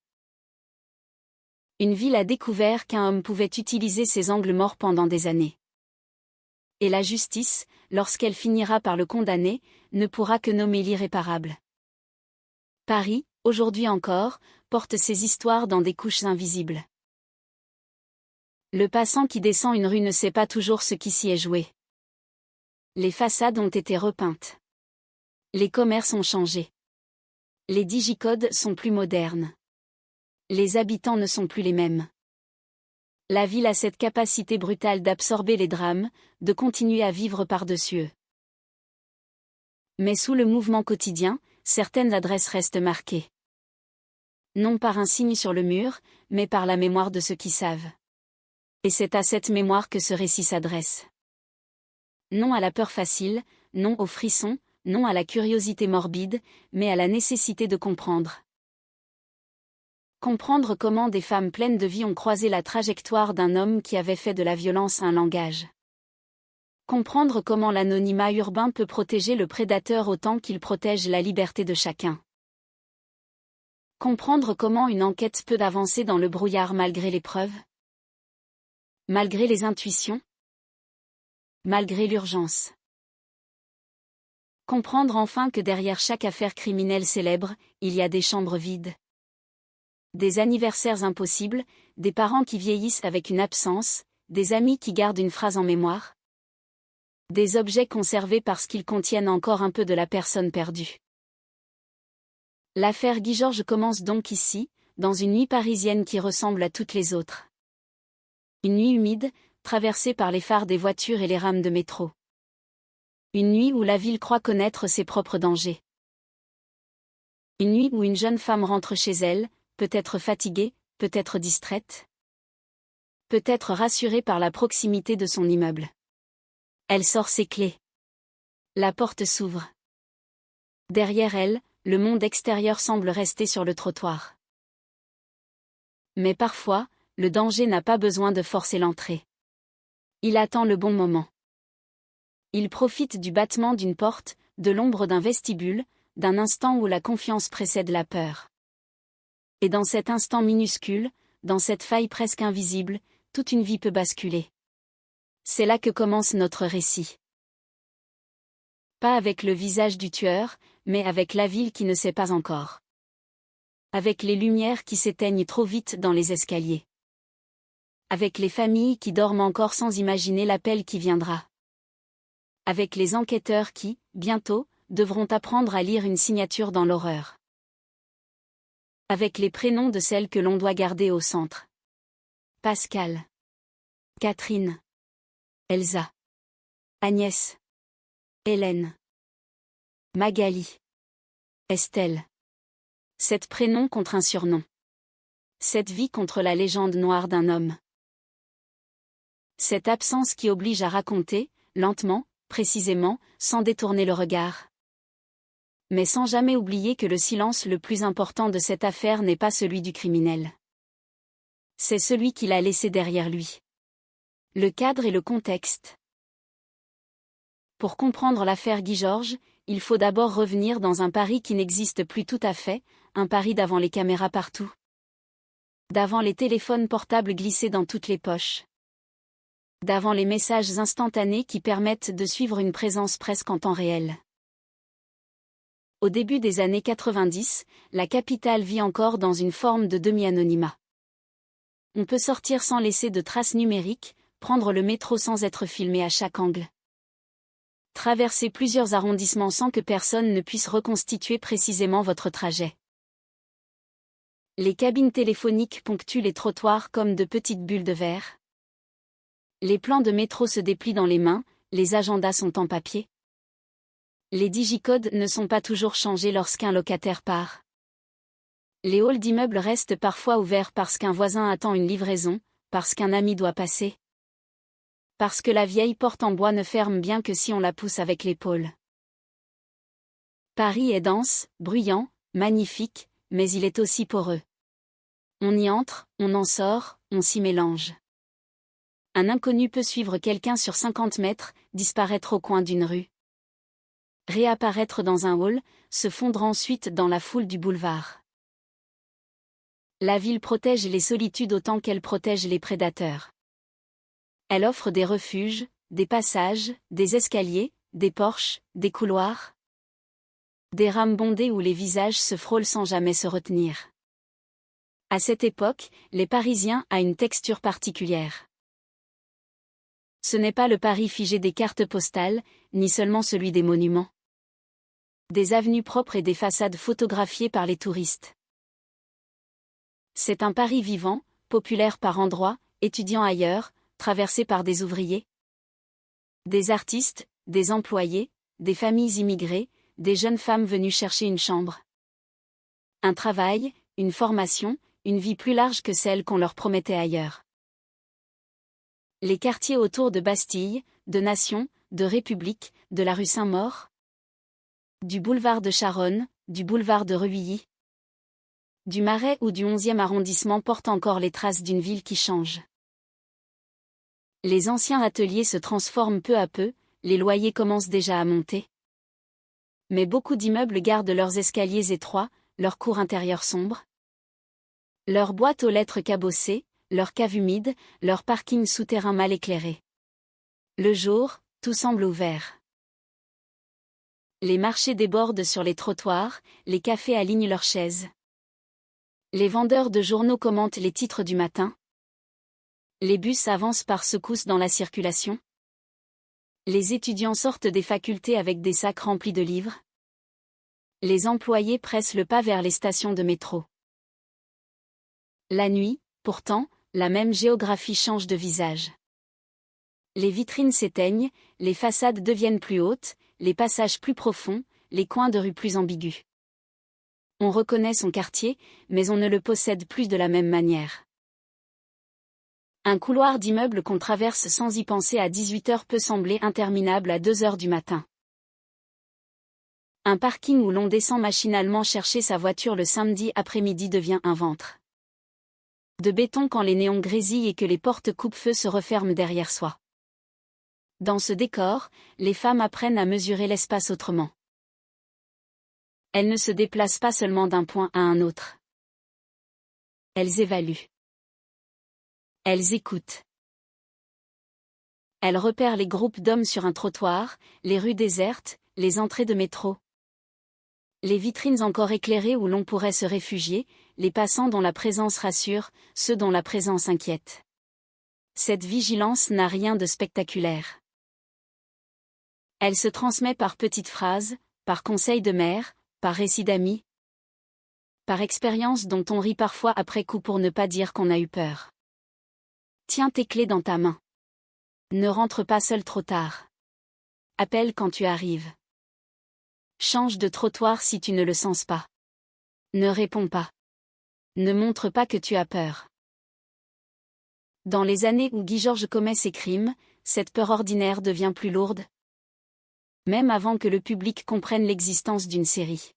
Une ville a découvert qu'un homme pouvait utiliser ses angles morts pendant des années. Et la justice, lorsqu'elle finira par le condamner, ne pourra que nommer l'irréparable. Paris, aujourd'hui encore, porte ces histoires dans des couches invisibles. Le passant qui descend une rue ne sait pas toujours ce qui s'y est joué. Les façades ont été repeintes. Les commerces ont changé. Les digicodes sont plus modernes. Les habitants ne sont plus les mêmes. La ville a cette capacité brutale d'absorber les drames, de continuer à vivre par-dessus eux. Mais sous le mouvement quotidien, certaines adresses restent marquées. Non par un signe sur le mur, mais par la mémoire de ceux qui savent. Et c'est à cette mémoire que ce récit s'adresse. Non à la peur facile, non au frisson, non à la curiosité morbide, mais à la nécessité de comprendre. Comprendre comment des femmes pleines de vie ont croisé la trajectoire d'un homme qui avait fait de la violence un langage. Comprendre comment l'anonymat urbain peut protéger le prédateur autant qu'il protège la liberté de chacun. Comprendre comment une enquête peut avancer dans le brouillard malgré les preuves. Malgré les intuitions. Malgré l'urgence. Comprendre enfin que derrière chaque affaire criminelle célèbre, il y a des chambres vides. Des anniversaires impossibles, des parents qui vieillissent avec une absence, des amis qui gardent une phrase en mémoire. Des objets conservés parce qu'ils contiennent encore un peu de la personne perdue. L'affaire Guy Georges commence donc ici, dans une nuit parisienne qui ressemble à toutes les autres. Une nuit humide, traversée par les phares des voitures et les rames de métro. Une nuit où la ville croit connaître ses propres dangers. Une nuit où une jeune femme rentre chez elle, peut-être fatiguée, peut-être distraite. Peut-être rassurée par la proximité de son immeuble. Elle sort ses clés. La porte s'ouvre. Derrière elle, le monde extérieur semble rester sur le trottoir. Mais parfois, le danger n'a pas besoin de forcer l'entrée. Il attend le bon moment. Il profite du battement d'une porte, de l'ombre d'un vestibule, d'un instant où la confiance précède la peur. Et dans cet instant minuscule, dans cette faille presque invisible, toute une vie peut basculer. C'est là que commence notre récit. Pas avec le visage du tueur, mais avec la ville qui ne sait pas encore. Avec les lumières qui s'éteignent trop vite dans les escaliers. Avec les familles qui dorment encore sans imaginer l'appel qui viendra. Avec les enquêteurs qui, bientôt, devront apprendre à lire une signature dans l'horreur. Avec les prénoms de celles que l'on doit garder au centre. Pascal. Catherine. Elsa. Agnès. Hélène. Magali. Estelle. 7 prénoms contre un surnom. 7 vies contre la légende noire d'un homme. Cette absence qui oblige à raconter, lentement, précisément, sans détourner le regard. Mais sans jamais oublier que le silence le plus important de cette affaire n'est pas celui du criminel. C'est celui qu'il a laissé derrière lui. Le cadre et le contexte. Pour comprendre l'affaire Guy Georges, il faut d'abord revenir dans un Paris qui n'existe plus tout à fait, un Paris d'avant les caméras partout. D'avant les téléphones portables glissés dans toutes les poches. D'avant les messages instantanés qui permettent de suivre une présence presque en temps réel. Au début des années 90, la capitale vit encore dans une forme de demi-anonymat. On peut sortir sans laisser de traces numériques, prendre le métro sans être filmé à chaque angle. Traverser plusieurs arrondissements sans que personne ne puisse reconstituer précisément votre trajet. Les cabines téléphoniques ponctuent les trottoirs comme de petites bulles de verre. Les plans de métro se déplient dans les mains, les agendas sont en papier. Les digicodes ne sont pas toujours changés lorsqu'un locataire part. Les halls d'immeubles restent parfois ouverts parce qu'un voisin attend une livraison, parce qu'un ami doit passer. Parce que la vieille porte en bois ne ferme bien que si on la pousse avec l'épaule. Paris est dense, bruyant, magnifique, mais il est aussi poreux. On y entre, on en sort, on s'y mélange. Un inconnu peut suivre quelqu'un sur 50 mètres, disparaître au coin d'une rue. Réapparaître dans un hall, se fondre ensuite dans la foule du boulevard. La ville protège les solitudes autant qu'elle protège les prédateurs. Elle offre des refuges, des passages, des escaliers, des porches, des couloirs. Des rames bondées où les visages se frôlent sans jamais se retenir. À cette époque, les Parisiens ont une texture particulière. Ce n'est pas le Paris figé des cartes postales, ni seulement celui des monuments. Des avenues propres et des façades photographiées par les touristes. C'est un Paris vivant, populaire par endroits, étudiant ailleurs, traversé par des ouvriers. Des artistes, des employés, des familles immigrées, des jeunes femmes venues chercher une chambre. Un travail, une formation, une vie plus large que celle qu'on leur promettait ailleurs. Les quartiers autour de Bastille, de Nation, de République, de la rue Saint-Maur, du boulevard de Charonne, du boulevard de Reuilly, du Marais ou du 11e arrondissement portent encore les traces d'une ville qui change. Les anciens ateliers se transforment peu à peu, les loyers commencent déjà à monter. Mais beaucoup d'immeubles gardent leurs escaliers étroits, leurs cours intérieurs sombres, leurs boîtes aux lettres cabossées, leurs caves humides, leurs parkings souterrains mal éclairés. Le jour, tout semble ouvert. Les marchés débordent sur les trottoirs, les cafés alignent leurs chaises. Les vendeurs de journaux commentent les titres du matin. Les bus avancent par secousses dans la circulation. Les étudiants sortent des facultés avec des sacs remplis de livres. Les employés pressent le pas vers les stations de métro. La nuit, pourtant, la même géographie change de visage. Les vitrines s'éteignent, les façades deviennent plus hautes, les passages plus profonds, les coins de rue plus ambigus. On reconnaît son quartier, mais on ne le possède plus de la même manière. Un couloir d'immeuble qu'on traverse sans y penser à 18 heures peut sembler interminable à 2 heures du matin. Un parking où l'on descend machinalement chercher sa voiture le samedi après-midi devient un ventre de béton quand les néons grésillent et que les portes coupe-feu se referment derrière soi. Dans ce décor, les femmes apprennent à mesurer l'espace autrement. Elles ne se déplacent pas seulement d'un point à un autre. Elles évaluent. Elles écoutent. Elles repèrent les groupes d'hommes sur un trottoir, les rues désertes, les entrées de métro. Les vitrines encore éclairées où l'on pourrait se réfugier, les passants dont la présence rassure, ceux dont la présence inquiète. Cette vigilance n'a rien de spectaculaire. Elle se transmet par petites phrases, par conseils de mère, par récits d'amis, par expériences dont on rit parfois après coup pour ne pas dire qu'on a eu peur. Tiens tes clés dans ta main. Ne rentre pas seul trop tard. Appelle quand tu arrives. Change de trottoir si tu ne le sens pas. Ne réponds pas. Ne montre pas que tu as peur. Dans les années où Guy Georges commet ses crimes, cette peur ordinaire devient plus lourde. Même avant que le public comprenne l'existence d'une série.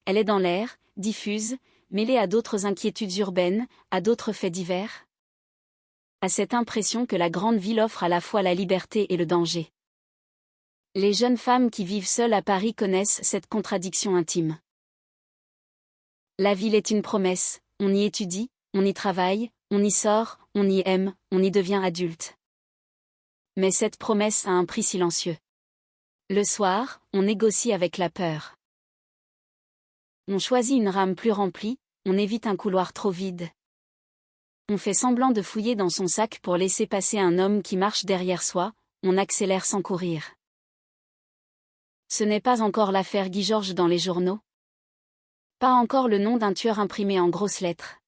Elle est dans l'air, diffuse, mêlée à d'autres inquiétudes urbaines, à d'autres faits divers. À cette impression que la grande ville offre à la fois la liberté et le danger. Les jeunes femmes qui vivent seules à Paris connaissent cette contradiction intime. La ville est une promesse, on y étudie, on y travaille, on y sort, on y aime, on y devient adulte. Mais cette promesse a un prix silencieux. Le soir, on négocie avec la peur. On choisit une rame plus remplie, on évite un couloir trop vide. On fait semblant de fouiller dans son sac pour laisser passer un homme qui marche derrière soi, on accélère sans courir. Ce n'est pas encore l'affaire Guy Georges dans les journaux. Pas encore le nom d'un tueur imprimé en grosses lettres.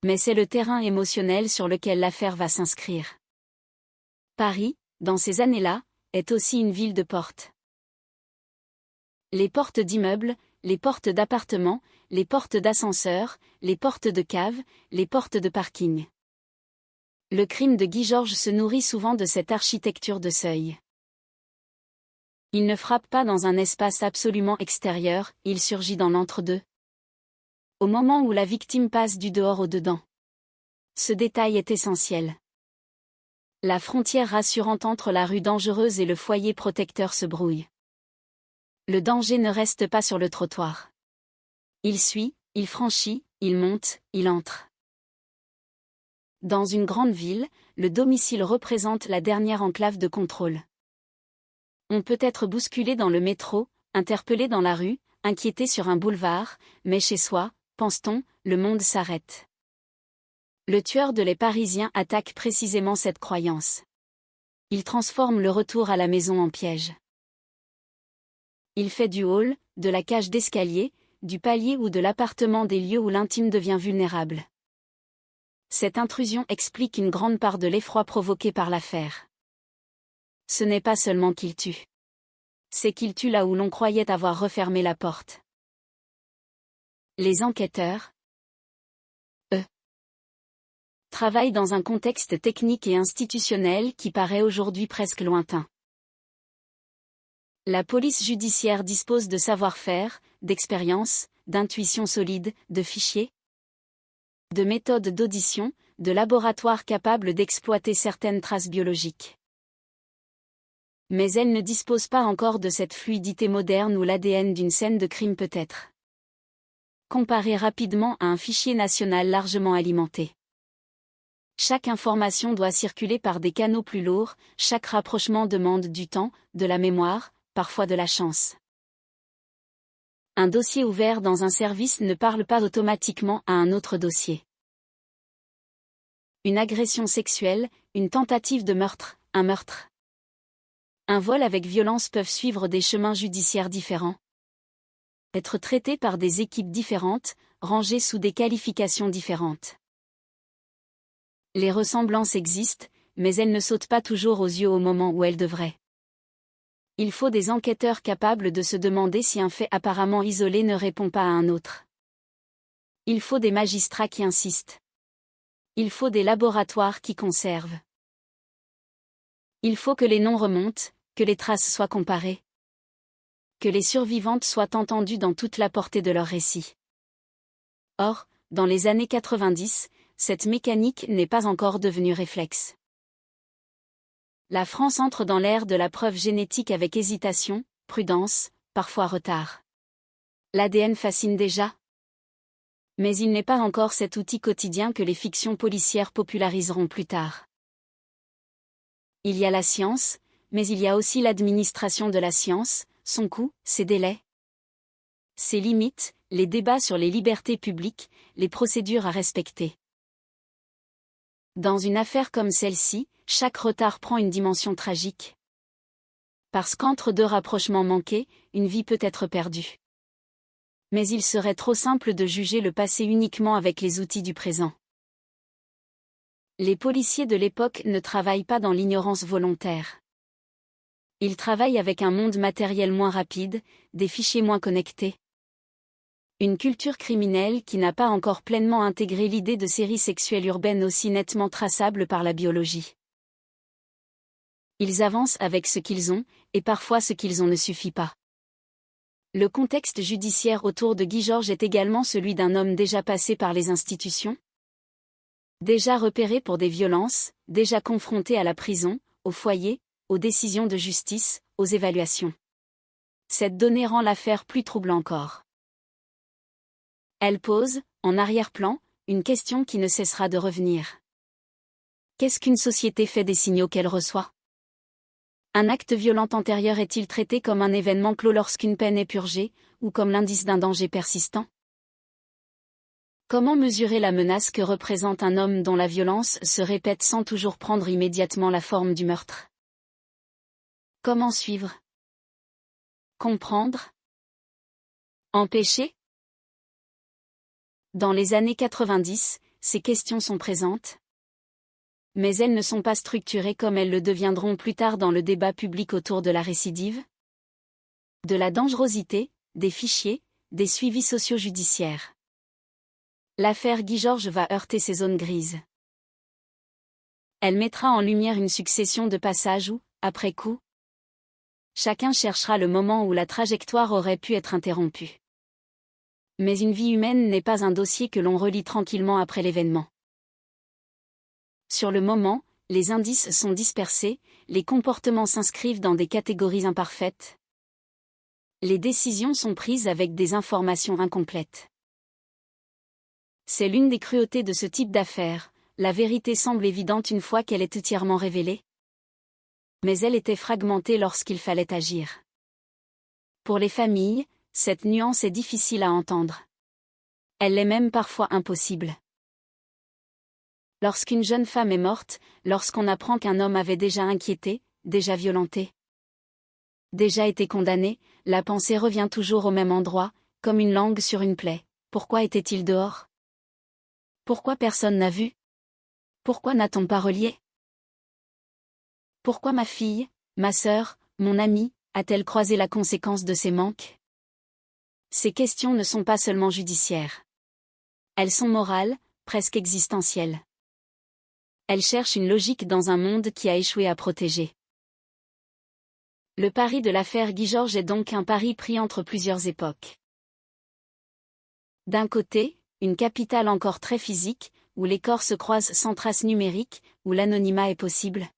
Mais c'est le terrain émotionnel sur lequel l'affaire va s'inscrire. Paris, dans ces années-là, est aussi une ville de portes. Les portes d'immeubles, les portes d'appartements, les portes d'ascenseurs, les portes de caves, les portes de parking. Le crime de Guy Georges se nourrit souvent de cette architecture de seuil. Il ne frappe pas dans un espace absolument extérieur, il surgit dans l'entre-deux. Au moment où la victime passe du dehors au dedans. Ce détail est essentiel. La frontière rassurante entre la rue dangereuse et le foyer protecteur se brouille. Le danger ne reste pas sur le trottoir. Il suit, il franchit, il monte, il entre. Dans une grande ville, le domicile représente la dernière enclave de contrôle. On peut être bousculé dans le métro, interpellé dans la rue, inquiété sur un boulevard, mais chez soi, pense-t-on, le monde s'arrête. Le tueur de Les Parisiens attaque précisément cette croyance. Il transforme le retour à la maison en piège. Il fait du hall, de la cage d'escalier, du palier ou de l'appartement des lieux où l'intime devient vulnérable. Cette intrusion explique une grande part de l'effroi provoqué par l'affaire. Ce n'est pas seulement qu'il tue. C'est qu'il tue là où l'on croyait avoir refermé la porte. Les enquêteurs, eux, travaillent dans un contexte technique et institutionnel qui paraît aujourd'hui presque lointain. La police judiciaire dispose de savoir-faire, d'expérience, d'intuition solide, de fichiers, de méthodes d'audition, de laboratoires capables d'exploiter certaines traces biologiques. Mais elle ne dispose pas encore de cette fluidité moderne où l'ADN d'une scène de crime peut être comparé rapidement à un fichier national largement alimenté. Chaque information doit circuler par des canaux plus lourds, chaque rapprochement demande du temps, de la mémoire, parfois de la chance. Un dossier ouvert dans un service ne parle pas automatiquement à un autre dossier. Une agression sexuelle, une tentative de meurtre, un meurtre. Un vol avec violence peuvent suivre des chemins judiciaires différents. Être traités par des équipes différentes, rangées sous des qualifications différentes. Les ressemblances existent, mais elles ne sautent pas toujours aux yeux au moment où elles devraient. Il faut des enquêteurs capables de se demander si un fait apparemment isolé ne répond pas à un autre. Il faut des magistrats qui insistent. Il faut des laboratoires qui conservent. Il faut que les noms remontent, que les traces soient comparées. Que les survivantes soient entendues dans toute la portée de leur récit. Or, dans les années 90, cette mécanique n'est pas encore devenue réflexe. La France entre dans l'ère de la preuve génétique avec hésitation, prudence, parfois retard. L'ADN fascine déjà. Mais il n'est pas encore cet outil quotidien que les fictions policières populariseront plus tard. Il y a la science, mais il y a aussi l'administration de la science, son coût, ses délais. Ses limites, les débats sur les libertés publiques, les procédures à respecter. Dans une affaire comme celle-ci, chaque retard prend une dimension tragique. Parce qu'entre deux rapprochements manqués, une vie peut être perdue. Mais il serait trop simple de juger le passé uniquement avec les outils du présent. Les policiers de l'époque ne travaillent pas dans l'ignorance volontaire. Ils travaillent avec un monde matériel moins rapide, des fichiers moins connectés. Une culture criminelle qui n'a pas encore pleinement intégré l'idée de séries sexuelles urbaines aussi nettement traçables par la biologie. Ils avancent avec ce qu'ils ont, et parfois ce qu'ils ont ne suffit pas. Le contexte judiciaire autour de Guy Georges est également celui d'un homme déjà passé par les institutions, déjà repéré pour des violences, déjà confronté à la prison, au foyer, aux décisions de justice, aux évaluations. Cette donnée rend l'affaire plus trouble encore. Elle pose, en arrière-plan, une question qui ne cessera de revenir. Qu'est-ce qu'une société fait des signaux qu'elle reçoit ? Un acte violent antérieur est-il traité comme un événement clos lorsqu'une peine est purgée, ou comme l'indice d'un danger persistant ? Comment mesurer la menace que représente un homme dont la violence se répète sans toujours prendre immédiatement la forme du meurtre ? Comment suivre ? Comprendre ? Empêcher ? Dans les années 90, ces questions sont présentes. Mais elles ne sont pas structurées comme elles le deviendront plus tard dans le débat public autour de la récidive, de la dangerosité, des fichiers, des suivis socio-judiciaires. L'affaire Guy Georges va heurter ces zones grises. Elle mettra en lumière une succession de passages où, après coup, chacun cherchera le moment où la trajectoire aurait pu être interrompue. Mais une vie humaine n'est pas un dossier que l'on relit tranquillement après l'événement. Sur le moment, les indices sont dispersés, les comportements s'inscrivent dans des catégories imparfaites. Les décisions sont prises avec des informations incomplètes. C'est l'une des cruautés de ce type d'affaires, la vérité semble évidente une fois qu'elle est entièrement révélée. Mais elle était fragmentée lorsqu'il fallait agir. Pour les familles, cette nuance est difficile à entendre. Elle est même parfois impossible. Lorsqu'une jeune femme est morte, lorsqu'on apprend qu'un homme avait déjà inquiété, déjà violenté, déjà été condamné, la pensée revient toujours au même endroit, comme une langue sur une plaie. Pourquoi était-il dehors ? Pourquoi personne n'a vu ? Pourquoi n'a-t-on pas relié ? Pourquoi ma fille, ma sœur, mon amie, a-t-elle croisé la conséquence de ses manques ? Ces questions ne sont pas seulement judiciaires. Elles sont morales, presque existentielles. Elles cherchent une logique dans un monde qui a échoué à protéger. Le pari de l'affaire Guy Georges est donc un pari pris entre plusieurs époques. D'un côté, une capitale encore très physique, où les corps se croisent sans trace numérique, où l'anonymat est possible.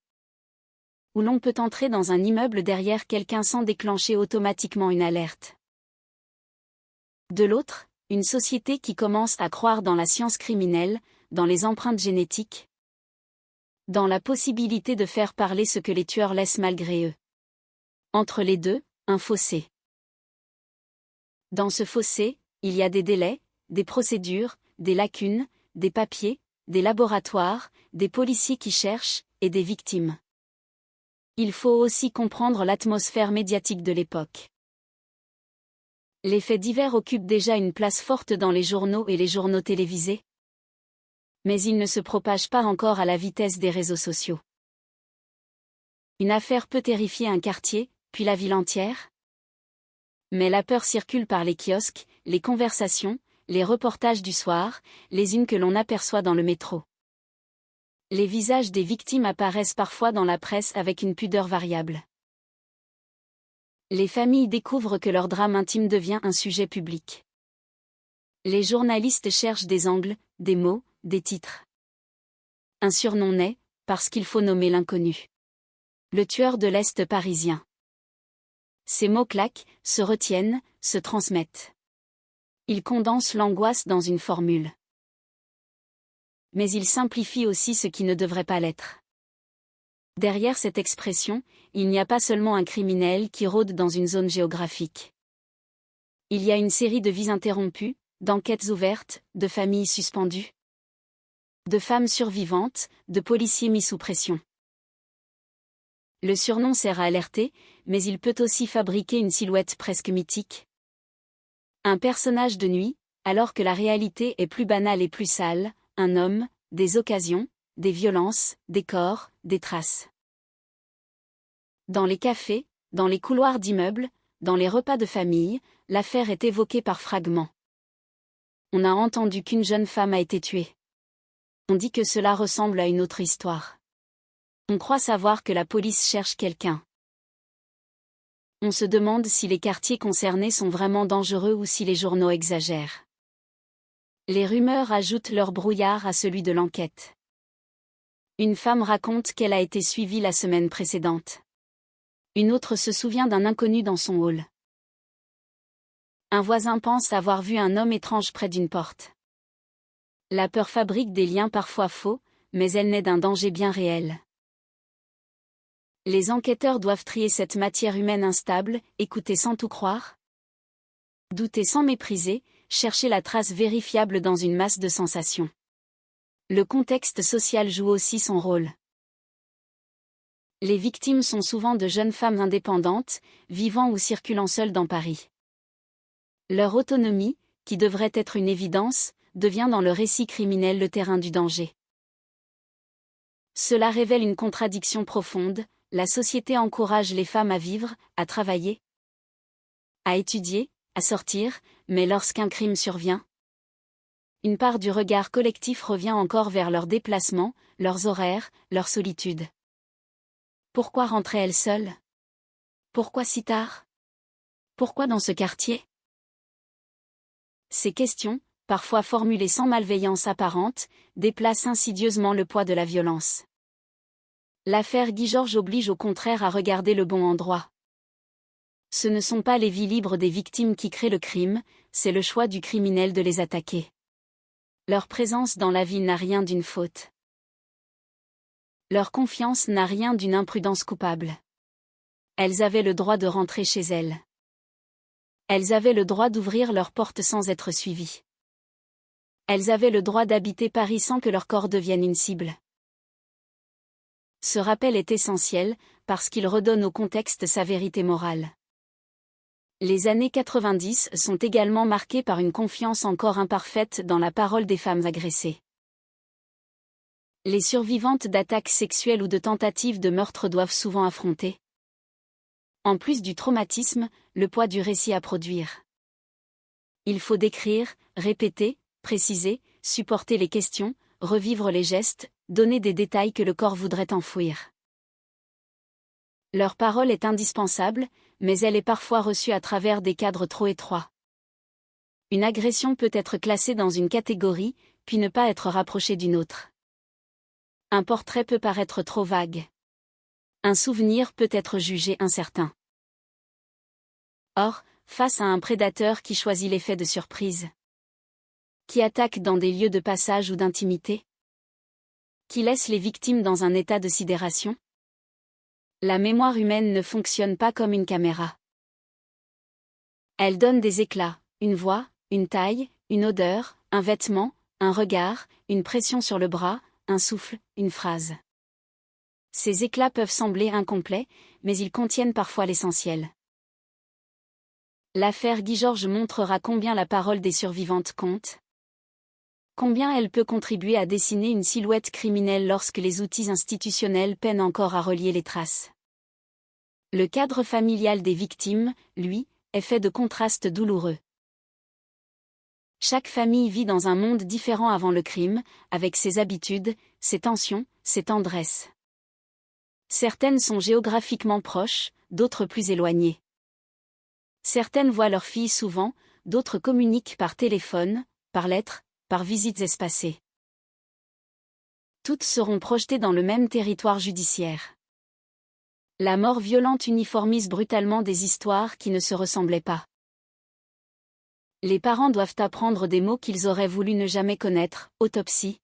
Où l'on peut entrer dans un immeuble derrière quelqu'un sans déclencher automatiquement une alerte. De l'autre, une société qui commence à croire dans la science criminelle, dans les empreintes génétiques, dans la possibilité de faire parler ce que les tueurs laissent malgré eux. Entre les deux, un fossé. Dans ce fossé, il y a des délais, des procédures, des lacunes, des papiers, des laboratoires, des policiers qui cherchent, et des victimes. Il faut aussi comprendre l'atmosphère médiatique de l'époque. Les faits divers occupent déjà une place forte dans les journaux et les journaux télévisés. Mais ils ne se propagent pas encore à la vitesse des réseaux sociaux. Une affaire peut terrifier un quartier, puis la ville entière. Mais la peur circule par les kiosques, les conversations, les reportages du soir, les unes que l'on aperçoit dans le métro. Les visages des victimes apparaissent parfois dans la presse avec une pudeur variable. Les familles découvrent que leur drame intime devient un sujet public. Les journalistes cherchent des angles, des mots, des titres. Un surnom naît, parce qu'il faut nommer l'inconnu. Le tueur de l'Est parisien. Ces mots claquent, se retiennent, se transmettent. Ils condensent l'angoisse dans une formule. Mais ils simplifient aussi ce qui ne devrait pas l'être. Derrière cette expression, il n'y a pas seulement un criminel qui rôde dans une zone géographique. Il y a une série de vies interrompues, d'enquêtes ouvertes, de familles suspendues, de femmes survivantes, de policiers mis sous pression. Le surnom sert à alerter, mais il peut aussi fabriquer une silhouette presque mythique. Un personnage de nuit, alors que la réalité est plus banale et plus sale, un homme, des occasions, des violences, des corps, des traces. Dans les cafés, dans les couloirs d'immeubles, dans les repas de famille, l'affaire est évoquée par fragments. On a entendu qu'une jeune femme a été tuée. On dit que cela ressemble à une autre histoire. On croit savoir que la police cherche quelqu'un. On se demande si les quartiers concernés sont vraiment dangereux ou si les journaux exagèrent. Les rumeurs ajoutent leur brouillard à celui de l'enquête. Une femme raconte qu'elle a été suivie la semaine précédente. Une autre se souvient d'un inconnu dans son hall. Un voisin pense avoir vu un homme étrange près d'une porte. La peur fabrique des liens parfois faux, mais elle naît d'un danger bien réel. Les enquêteurs doivent trier cette matière humaine instable, écouter sans tout croire, douter sans mépriser, chercher la trace vérifiable dans une masse de sensations. Le contexte social joue aussi son rôle. Les victimes sont souvent de jeunes femmes indépendantes, vivant ou circulant seules dans Paris. Leur autonomie, qui devrait être une évidence, devient dans le récit criminel le terrain du danger. Cela révèle une contradiction profonde. La société encourage les femmes à vivre, à travailler, à étudier, à sortir, mais lorsqu'un crime survient, une part du regard collectif revient encore vers leurs déplacements, leurs horaires, leur solitude. Pourquoi rentrait-elle seule? Pourquoi si tard? Pourquoi dans ce quartier? Ces questions, parfois formulées sans malveillance apparente, déplacent insidieusement le poids de la violence. L'affaire Guy Georges oblige au contraire à regarder le bon endroit. Ce ne sont pas les vies libres des victimes qui créent le crime, c'est le choix du criminel de les attaquer. Leur présence dans la vie n'a rien d'une faute. Leur confiance n'a rien d'une imprudence coupable. Elles avaient le droit de rentrer chez elles. Elles avaient le droit d'ouvrir leurs portes sans être suivies. Elles avaient le droit d'habiter Paris sans que leur corps devienne une cible. Ce rappel est essentiel, parce qu'il redonne au contexte sa vérité morale. Les années 90 sont également marquées par une confiance encore imparfaite dans la parole des femmes agressées. Les survivantes d'attaques sexuelles ou de tentatives de meurtre doivent souvent affronter, en plus du traumatisme, le poids du récit à produire. Il faut décrire, répéter, préciser, supporter les questions, revivre les gestes, donner des détails que le corps voudrait enfouir. Leur parole est indispensable, mais elle est parfois reçue à travers des cadres trop étroits. Une agression peut être classée dans une catégorie, puis ne pas être rapprochée d'une autre. Un portrait peut paraître trop vague. Un souvenir peut être jugé incertain. Or, face à un prédateur qui choisit l'effet de surprise, qui attaque dans des lieux de passage ou d'intimité, qui laisse les victimes dans un état de sidération, la mémoire humaine ne fonctionne pas comme une caméra. Elle donne des éclats, une voix, une taille, une odeur, un vêtement, un regard, une pression sur le bras, un souffle, une phrase. Ces éclats peuvent sembler incomplets, mais ils contiennent parfois l'essentiel. L'affaire Guy Georges montrera combien la parole des survivantes compte. Combien elle peut contribuer à dessiner une silhouette criminelle lorsque les outils institutionnels peinent encore à relier les traces. Le cadre familial des victimes, lui, est fait de contrastes douloureux. Chaque famille vit dans un monde différent avant le crime, avec ses habitudes, ses tensions, ses tendresses. Certaines sont géographiquement proches, d'autres plus éloignées. Certaines voient leurs filles souvent, d'autres communiquent par téléphone, par lettres, par visites espacées. Toutes seront projetées dans le même territoire judiciaire. La mort violente uniformise brutalement des histoires qui ne se ressemblaient pas. Les parents doivent apprendre des mots qu'ils auraient voulu ne jamais connaître: autopsie,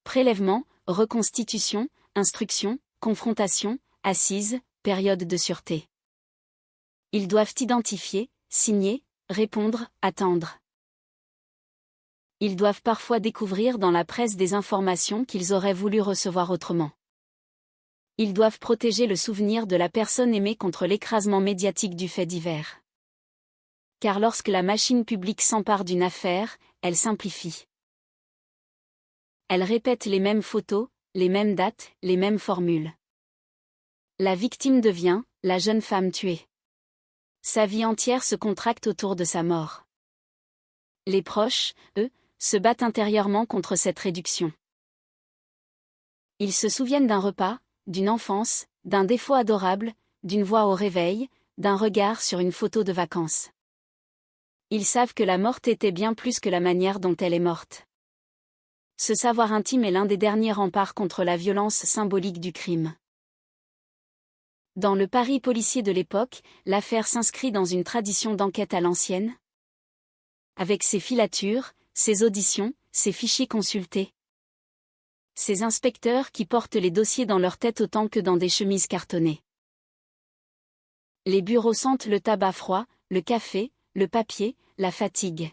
prélèvement, reconstitution, instruction, confrontation, assise, période de sûreté. Ils doivent identifier, signer, répondre, attendre. Ils doivent parfois découvrir dans la presse des informations qu'ils auraient voulu recevoir autrement. Ils doivent protéger le souvenir de la personne aimée contre l'écrasement médiatique du fait divers. Car lorsque la machine publique s'empare d'une affaire, elle simplifie. Elle répète les mêmes photos, les mêmes dates, les mêmes formules. La victime devient la jeune femme tuée. Sa vie entière se contracte autour de sa mort. Les proches, eux, se battent intérieurement contre cette réduction. Ils se souviennent d'un repas, d'une enfance, d'un défaut adorable, d'une voix au réveil, d'un regard sur une photo de vacances. Ils savent que la morte était bien plus que la manière dont elle est morte. Ce savoir intime est l'un des derniers remparts contre la violence symbolique du crime. Dans le Paris policier de l'époque, l'affaire s'inscrit dans une tradition d'enquête à l'ancienne. Avec ses filatures, ses auditions, ses fichiers consultés. Ces inspecteurs qui portent les dossiers dans leur tête autant que dans des chemises cartonnées. Les bureaux sentent le tabac froid, le café, le papier, la fatigue.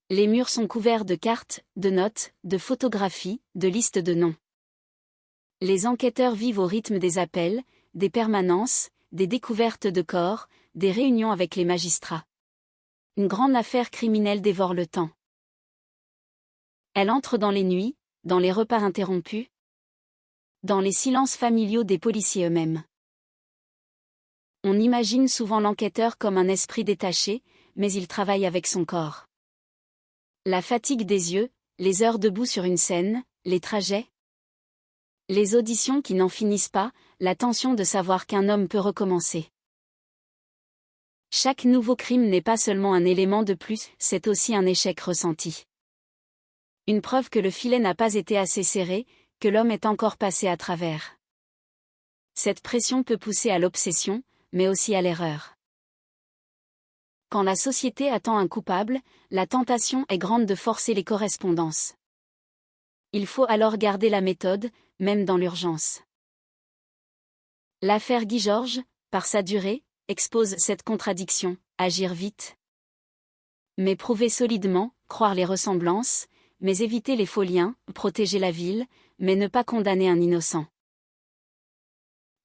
Les murs sont couverts de cartes, de notes, de photographies, de listes de noms. Les enquêteurs vivent au rythme des appels, des permanences, des découvertes de corps, des réunions avec les magistrats. Une grande affaire criminelle dévore le temps. Elle entre dans les nuits, dans les repas interrompus, dans les silences familiaux des policiers eux-mêmes. On imagine souvent l'enquêteur comme un esprit détaché, mais il travaille avec son corps. La fatigue des yeux, les heures debout sur une scène, les trajets, les auditions qui n'en finissent pas, la tension de savoir qu'un homme peut recommencer. Chaque nouveau crime n'est pas seulement un élément de plus, c'est aussi un échec ressenti. Une preuve que le filet n'a pas été assez serré, que l'homme est encore passé à travers. Cette pression peut pousser à l'obsession, mais aussi à l'erreur. Quand la société attend un coupable, la tentation est grande de forcer les correspondances. Il faut alors garder la méthode, même dans l'urgence. L'affaire Guy Georges, par sa durée, expose cette contradiction: agir vite, mais prouver solidement, croire les ressemblances, mais éviter les faux liens, protéger la ville, mais ne pas condamner un innocent.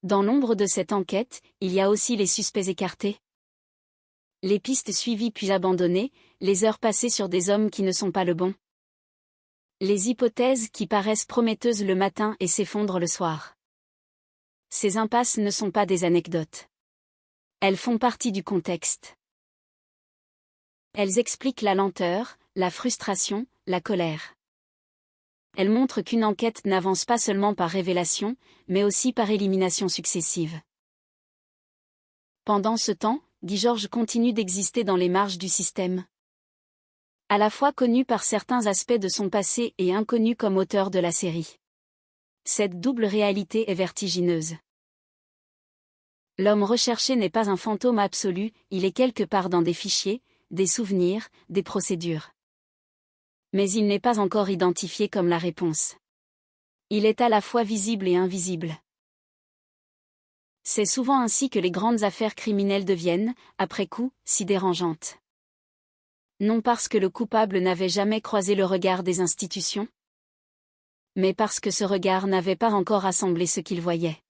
Dans l'ombre de cette enquête, il y a aussi les suspects écartés. Les pistes suivies puis abandonnées, les heures passées sur des hommes qui ne sont pas le bon. Les hypothèses qui paraissent prometteuses le matin et s'effondrent le soir. Ces impasses ne sont pas des anecdotes. Elles font partie du contexte. Elles expliquent la lenteur, la frustration, la colère. Elles montrent qu'une enquête n'avance pas seulement par révélation, mais aussi par élimination successive. Pendant ce temps, Guy Georges continue d'exister dans les marges du système. À la fois connu par certains aspects de son passé et inconnu comme auteur de la série. Cette double réalité est vertigineuse. L'homme recherché n'est pas un fantôme absolu, il est quelque part dans des fichiers, des souvenirs, des procédures. Mais il n'est pas encore identifié comme la réponse. Il est à la fois visible et invisible. C'est souvent ainsi que les grandes affaires criminelles deviennent, après coup, si dérangeantes. Non parce que le coupable n'avait jamais croisé le regard des institutions, mais parce que ce regard n'avait pas encore rassemblé ce qu'il voyait.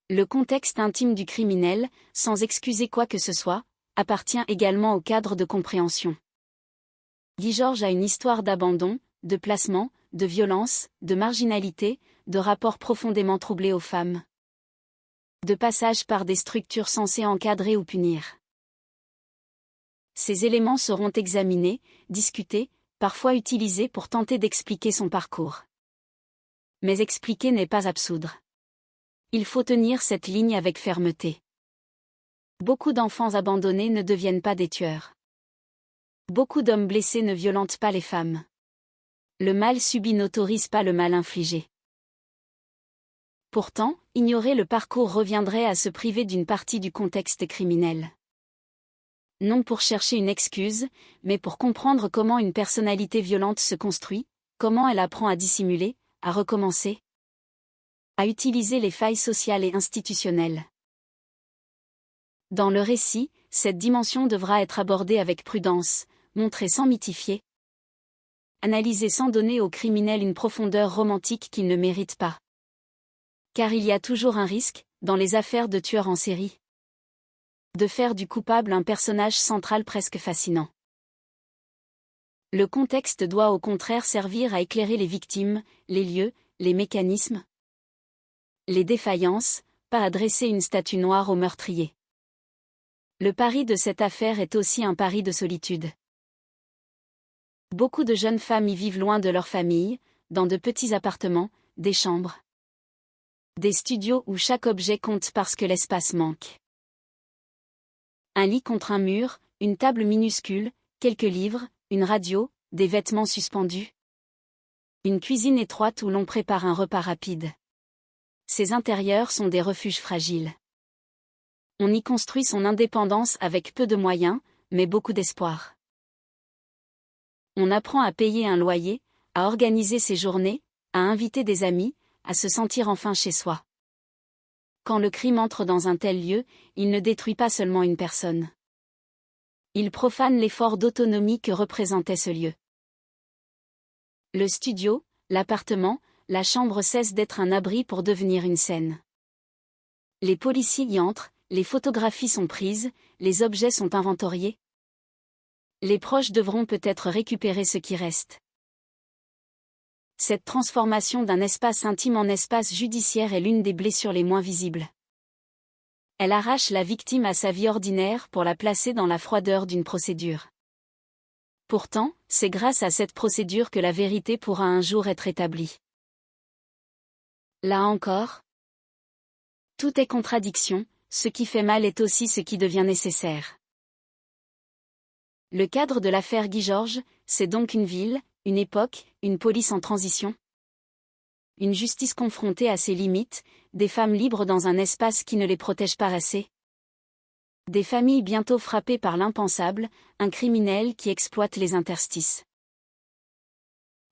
Le contexte intime du criminel, sans excuser quoi que ce soit, appartient également au cadre de compréhension. Guy Georges a une histoire d'abandon, de placement, de violence, de marginalité, de rapports profondément troublés aux femmes. De passage par des structures censées encadrer ou punir. Ces éléments seront examinés, discutés, parfois utilisés pour tenter d'expliquer son parcours. Mais expliquer n'est pas absoudre. Il faut tenir cette ligne avec fermeté. Beaucoup d'enfants abandonnés ne deviennent pas des tueurs. Beaucoup d'hommes blessés ne violentent pas les femmes. Le mal subi n'autorise pas le mal infligé. Pourtant, ignorer le parcours reviendrait à se priver d'une partie du contexte criminel. Non pour chercher une excuse, mais pour comprendre comment une personnalité violente se construit, comment elle apprend à dissimuler, à recommencer, à utiliser les failles sociales et institutionnelles. Dans le récit, cette dimension devra être abordée avec prudence, montrée sans mythifier, analysée sans donner au criminel une profondeur romantique qu'il ne mérite pas. Car il y a toujours un risque, dans les affaires de tueurs en série, de faire du coupable un personnage central presque fascinant. Le contexte doit au contraire servir à éclairer les victimes, les lieux, les mécanismes, les défaillances, pas à dresser une statue noire au meurtrier. Le pari de cette affaire est aussi un pari de solitude. Beaucoup de jeunes femmes y vivent loin de leur famille, dans de petits appartements, des chambres, des studios où chaque objet compte parce que l'espace manque. Un lit contre un mur, une table minuscule, quelques livres, une radio, des vêtements suspendus. Une cuisine étroite où l'on prépare un repas rapide. Ces intérieurs sont des refuges fragiles. On y construit son indépendance avec peu de moyens, mais beaucoup d'espoir. On apprend à payer un loyer, à organiser ses journées, à inviter des amis, à se sentir enfin chez soi. Quand le crime entre dans un tel lieu, il ne détruit pas seulement une personne. Il profane l'effort d'autonomie que représentait ce lieu. Le studio, l'appartement, la chambre cessent d'être un abri pour devenir une scène. Les policiers y entrent, les photographies sont prises, les objets sont inventoriés. Les proches devront peut-être récupérer ce qui reste. Cette transformation d'un espace intime en espace judiciaire est l'une des blessures les moins visibles. Elle arrache la victime à sa vie ordinaire pour la placer dans la froideur d'une procédure. Pourtant, c'est grâce à cette procédure que la vérité pourra un jour être établie. Là encore, tout est contradiction, ce qui fait mal est aussi ce qui devient nécessaire. Le cadre de l'affaire Guy Georges, c'est donc une ville, une époque, une police en transition. Une justice confrontée à ses limites, des femmes libres dans un espace qui ne les protège pas assez. Des familles bientôt frappées par l'impensable, un criminel qui exploite les interstices.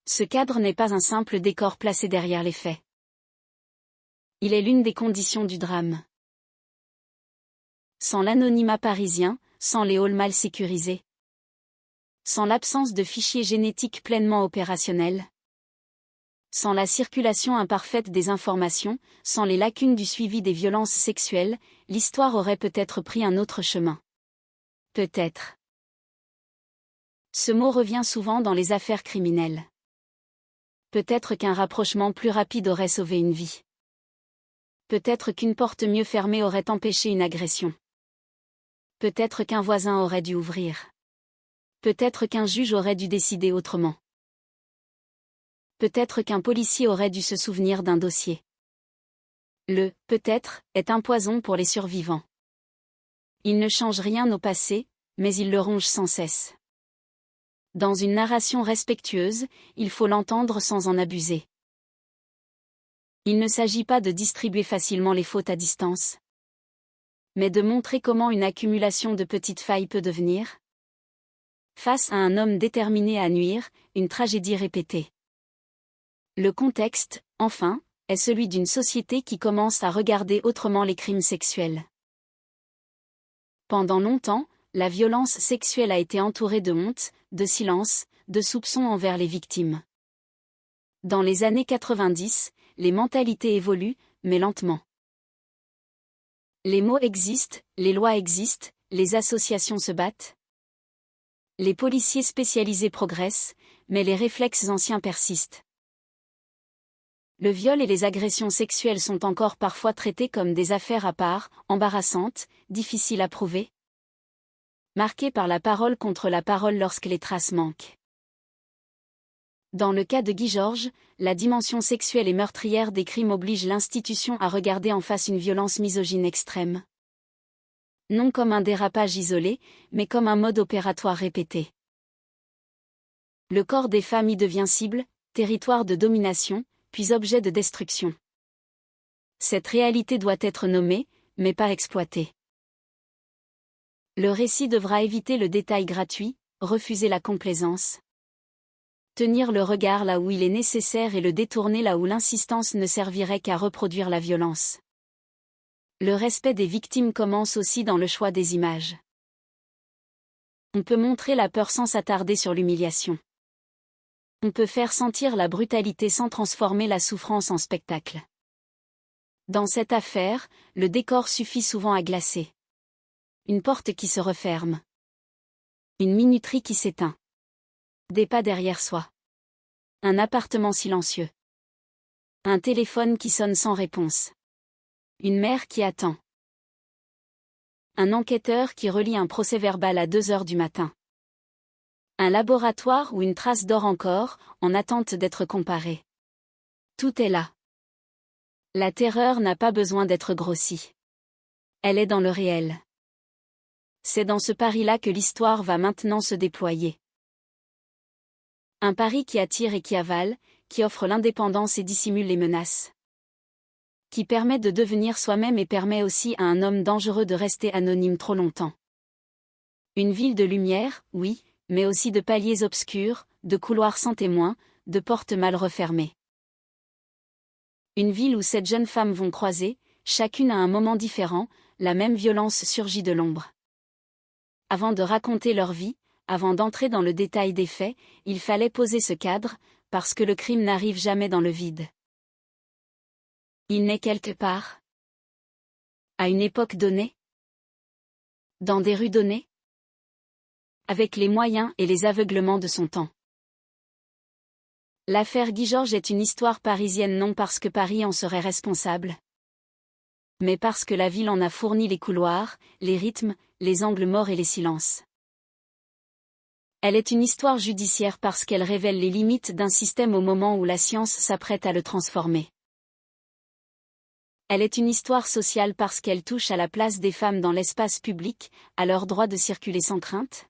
Ce cadre n'est pas un simple décor placé derrière les faits. Il est l'une des conditions du drame. Sans l'anonymat parisien, sans les halls mal sécurisés, sans l'absence de fichiers génétiques pleinement opérationnels, sans la circulation imparfaite des informations, sans les lacunes du suivi des violences sexuelles, l'histoire aurait peut-être pris un autre chemin. Peut-être. Ce mot revient souvent dans les affaires criminelles. Peut-être qu'un rapprochement plus rapide aurait sauvé une vie. Peut-être qu'une porte mieux fermée aurait empêché une agression. Peut-être qu'un voisin aurait dû ouvrir. Peut-être qu'un juge aurait dû décider autrement. Peut-être qu'un policier aurait dû se souvenir d'un dossier. Le « peut-être » est un poison pour les survivants. Il ne change rien au passé, mais il le ronge sans cesse. Dans une narration respectueuse, il faut l'entendre sans en abuser. Il ne s'agit pas de distribuer facilement les fautes à distance, mais de montrer comment une accumulation de petites failles peut devenir, face à un homme déterminé à nuire, une tragédie répétée. Le contexte, enfin, est celui d'une société qui commence à regarder autrement les crimes sexuels. Pendant longtemps, la violence sexuelle a été entourée de honte, de silence, de soupçons envers les victimes. Dans les années 90, les mentalités évoluent, mais lentement. Les mots existent, les lois existent, les associations se battent. Les policiers spécialisés progressent, mais les réflexes anciens persistent. Le viol et les agressions sexuelles sont encore parfois traités comme des affaires à part, embarrassantes, difficiles à prouver, marquées par la parole contre la parole lorsque les traces manquent. Dans le cas de Guy Georges, la dimension sexuelle et meurtrière des crimes oblige l'institution à regarder en face une violence misogyne extrême. Non comme un dérapage isolé, mais comme un mode opératoire répété. Le corps des femmes y devient cible, territoire de domination, puis objet de destruction. Cette réalité doit être nommée, mais pas exploitée. Le récit devra éviter le détail gratuit, refuser la complaisance, tenir le regard là où il est nécessaire et le détourner là où l'insistance ne servirait qu'à reproduire la violence. Le respect des victimes commence aussi dans le choix des images. On peut montrer la peur sans s'attarder sur l'humiliation. On peut faire sentir la brutalité sans transformer la souffrance en spectacle. Dans cette affaire, le décor suffit souvent à glacer. Une porte qui se referme. Une minuterie qui s'éteint. Des pas derrière soi. Un appartement silencieux. Un téléphone qui sonne sans réponse. Une mère qui attend. Un enquêteur qui relit un procès-verbal à 2 heures du matin. Un laboratoire où une trace dort encore, en attente d'être comparée. Tout est là. La terreur n'a pas besoin d'être grossie. Elle est dans le réel. C'est dans ce Paris-là que l'histoire va maintenant se déployer. Un Paris qui attire et qui avale, qui offre l'indépendance et dissimule les menaces. Qui permet de devenir soi-même et permet aussi à un homme dangereux de rester anonyme trop longtemps. Une ville de lumière, oui, mais aussi de paliers obscurs, de couloirs sans témoins, de portes mal refermées. Une ville où 7 jeunes femmes vont croiser, chacune à un moment différent, la même violence surgit de l'ombre. Avant de raconter leur vie, avant d'entrer dans le détail des faits, il fallait poser ce cadre, parce que le crime n'arrive jamais dans le vide. Il naît quelque part. À une époque donnée. Dans des rues données. Avec les moyens et les aveuglements de son temps. L'affaire Guy Georges est une histoire parisienne non parce que Paris en serait responsable, mais parce que la ville en a fourni les couloirs, les rythmes, les angles morts et les silences. Elle est une histoire judiciaire parce qu'elle révèle les limites d'un système au moment où la science s'apprête à le transformer. Elle est une histoire sociale parce qu'elle touche à la place des femmes dans l'espace public, à leur droit de circuler sans crainte,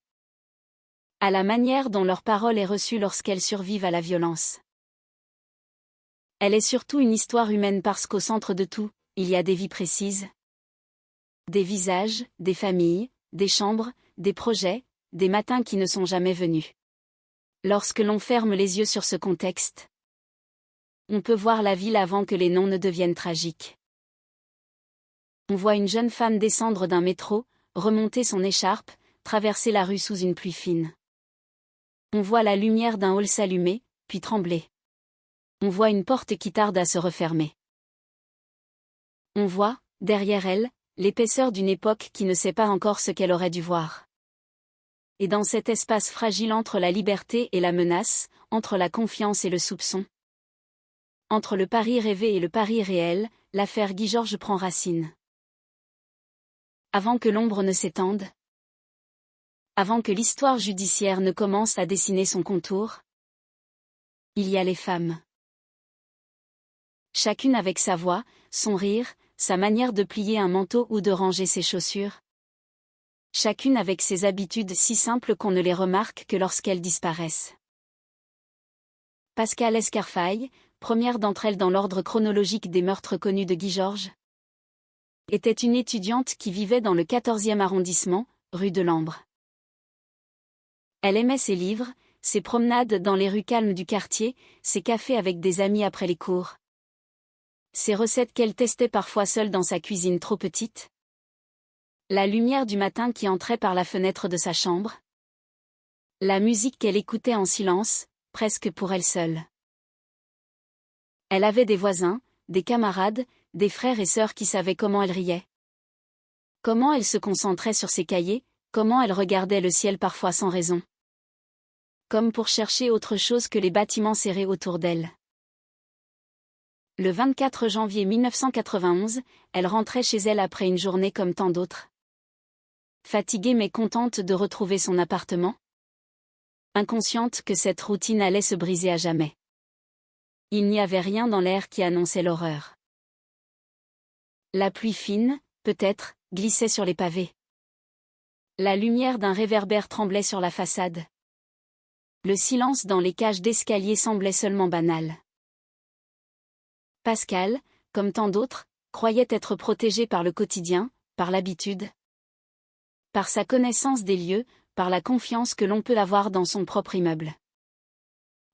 à la manière dont leur parole est reçue lorsqu'elles survivent à la violence. Elle est surtout une histoire humaine parce qu'au centre de tout, il y a des vies précises. Des visages, des familles, des chambres, des projets, des matins qui ne sont jamais venus. Lorsque l'on ferme les yeux sur ce contexte, on peut voir la ville avant que les noms ne deviennent tragiques. On voit une jeune femme descendre d'un métro, remonter son écharpe, traverser la rue sous une pluie fine. On voit la lumière d'un hall s'allumer, puis trembler. On voit une porte qui tarde à se refermer. On voit, derrière elle, l'épaisseur d'une époque qui ne sait pas encore ce qu'elle aurait dû voir. Et dans cet espace fragile entre la liberté et la menace, entre la confiance et le soupçon, entre le Paris rêvé et le Paris réel, l'affaire Guy Georges prend racine. Avant que l'ombre ne s'étende, Avant que l'histoire judiciaire ne commence à dessiner son contour, il y a les femmes. Chacune avec sa voix, son rire, sa manière de plier un manteau ou de ranger ses chaussures. Chacune avec ses habitudes si simples qu'on ne les remarque que lorsqu'elles disparaissent. Pascale Escarfaille, première d'entre elles dans l'ordre chronologique des meurtres connus de Guy Georges, était une étudiante qui vivait dans le 14e arrondissement, rue de l'Ambre. Elle aimait ses livres, ses promenades dans les rues calmes du quartier, ses cafés avec des amis après les cours. Ses recettes qu'elle testait parfois seule dans sa cuisine trop petite. La lumière du matin qui entrait par la fenêtre de sa chambre. La musique qu'elle écoutait en silence, presque pour elle seule. Elle avait des voisins, des camarades, des frères et sœurs qui savaient comment elle riait. Comment elle se concentrait sur ses cahiers, comment elle regardait le ciel parfois sans raison. Comme pour chercher autre chose que les bâtiments serrés autour d'elle. Le 24 janvier 1991, elle rentrait chez elle après une journée comme tant d'autres. Fatiguée mais contente de retrouver son appartement. Inconsciente que cette routine allait se briser à jamais. Il n'y avait rien dans l'air qui annonçait l'horreur. La pluie fine, peut-être, glissait sur les pavés. La lumière d'un réverbère tremblait sur la façade. Le silence dans les cages d'escalier semblait seulement banal. Pascale, comme tant d'autres, croyait être protégée par le quotidien, par l'habitude. Par sa connaissance des lieux, par la confiance que l'on peut avoir dans son propre immeuble.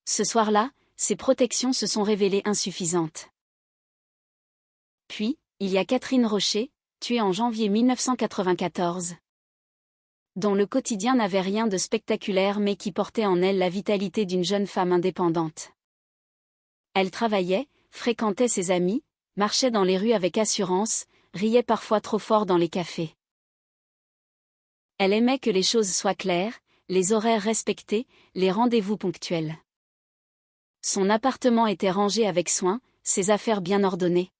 Ce soir-là, ces protections se sont révélées insuffisantes. Puis, il y a Catherine Rocher, tuée en janvier 1994. Dont le quotidien n'avait rien de spectaculaire mais qui portait en elle la vitalité d'une jeune femme indépendante. Elle travaillait, fréquentait ses amis, marchait dans les rues avec assurance, riait parfois trop fort dans les cafés. Elle aimait que les choses soient claires, les horaires respectés, les rendez-vous ponctuels. Son appartement était rangé avec soin, ses affaires bien ordonnées.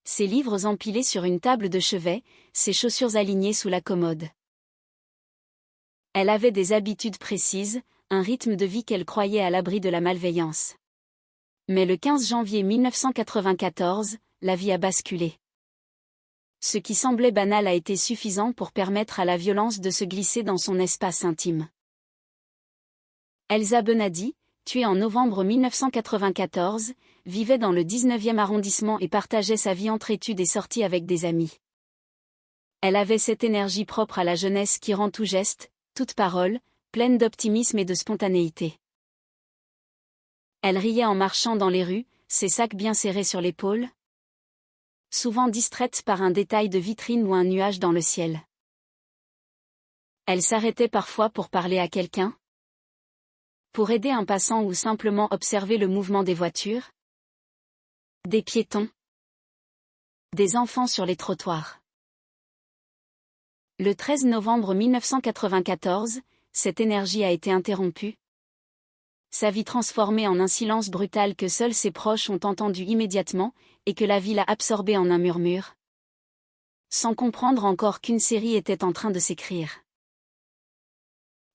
Ses livres empilés sur une table de chevet, ses chaussures alignées sous la commode. Elle avait des habitudes précises, un rythme de vie qu'elle croyait à l'abri de la malveillance. Mais le 15 janvier 1994, la vie a basculé. Ce qui semblait banal a été suffisant pour permettre à la violence de se glisser dans son espace intime. Elsa Benadi, tuée en novembre 1994, vivait dans le 19e arrondissement et partageait sa vie entre études et sorties avec des amis. Elle avait cette énergie propre à la jeunesse qui rend tout geste, toute parole, pleine d'optimisme et de spontanéité. Elle riait en marchant dans les rues, ses sacs bien serrés sur l'épaule. Souvent distraite par un détail de vitrine ou un nuage dans le ciel. Elle s'arrêtait parfois pour parler à quelqu'un. Pour aider un passant ou simplement observer le mouvement des voitures. Des piétons. Des enfants sur les trottoirs. Le 13 novembre 1994, cette énergie a été interrompue. Sa vie transformée en un silence brutal que seuls ses proches ont entendu immédiatement, et que la ville a absorbé en un murmure. Sans comprendre encore qu'une série était en train de s'écrire.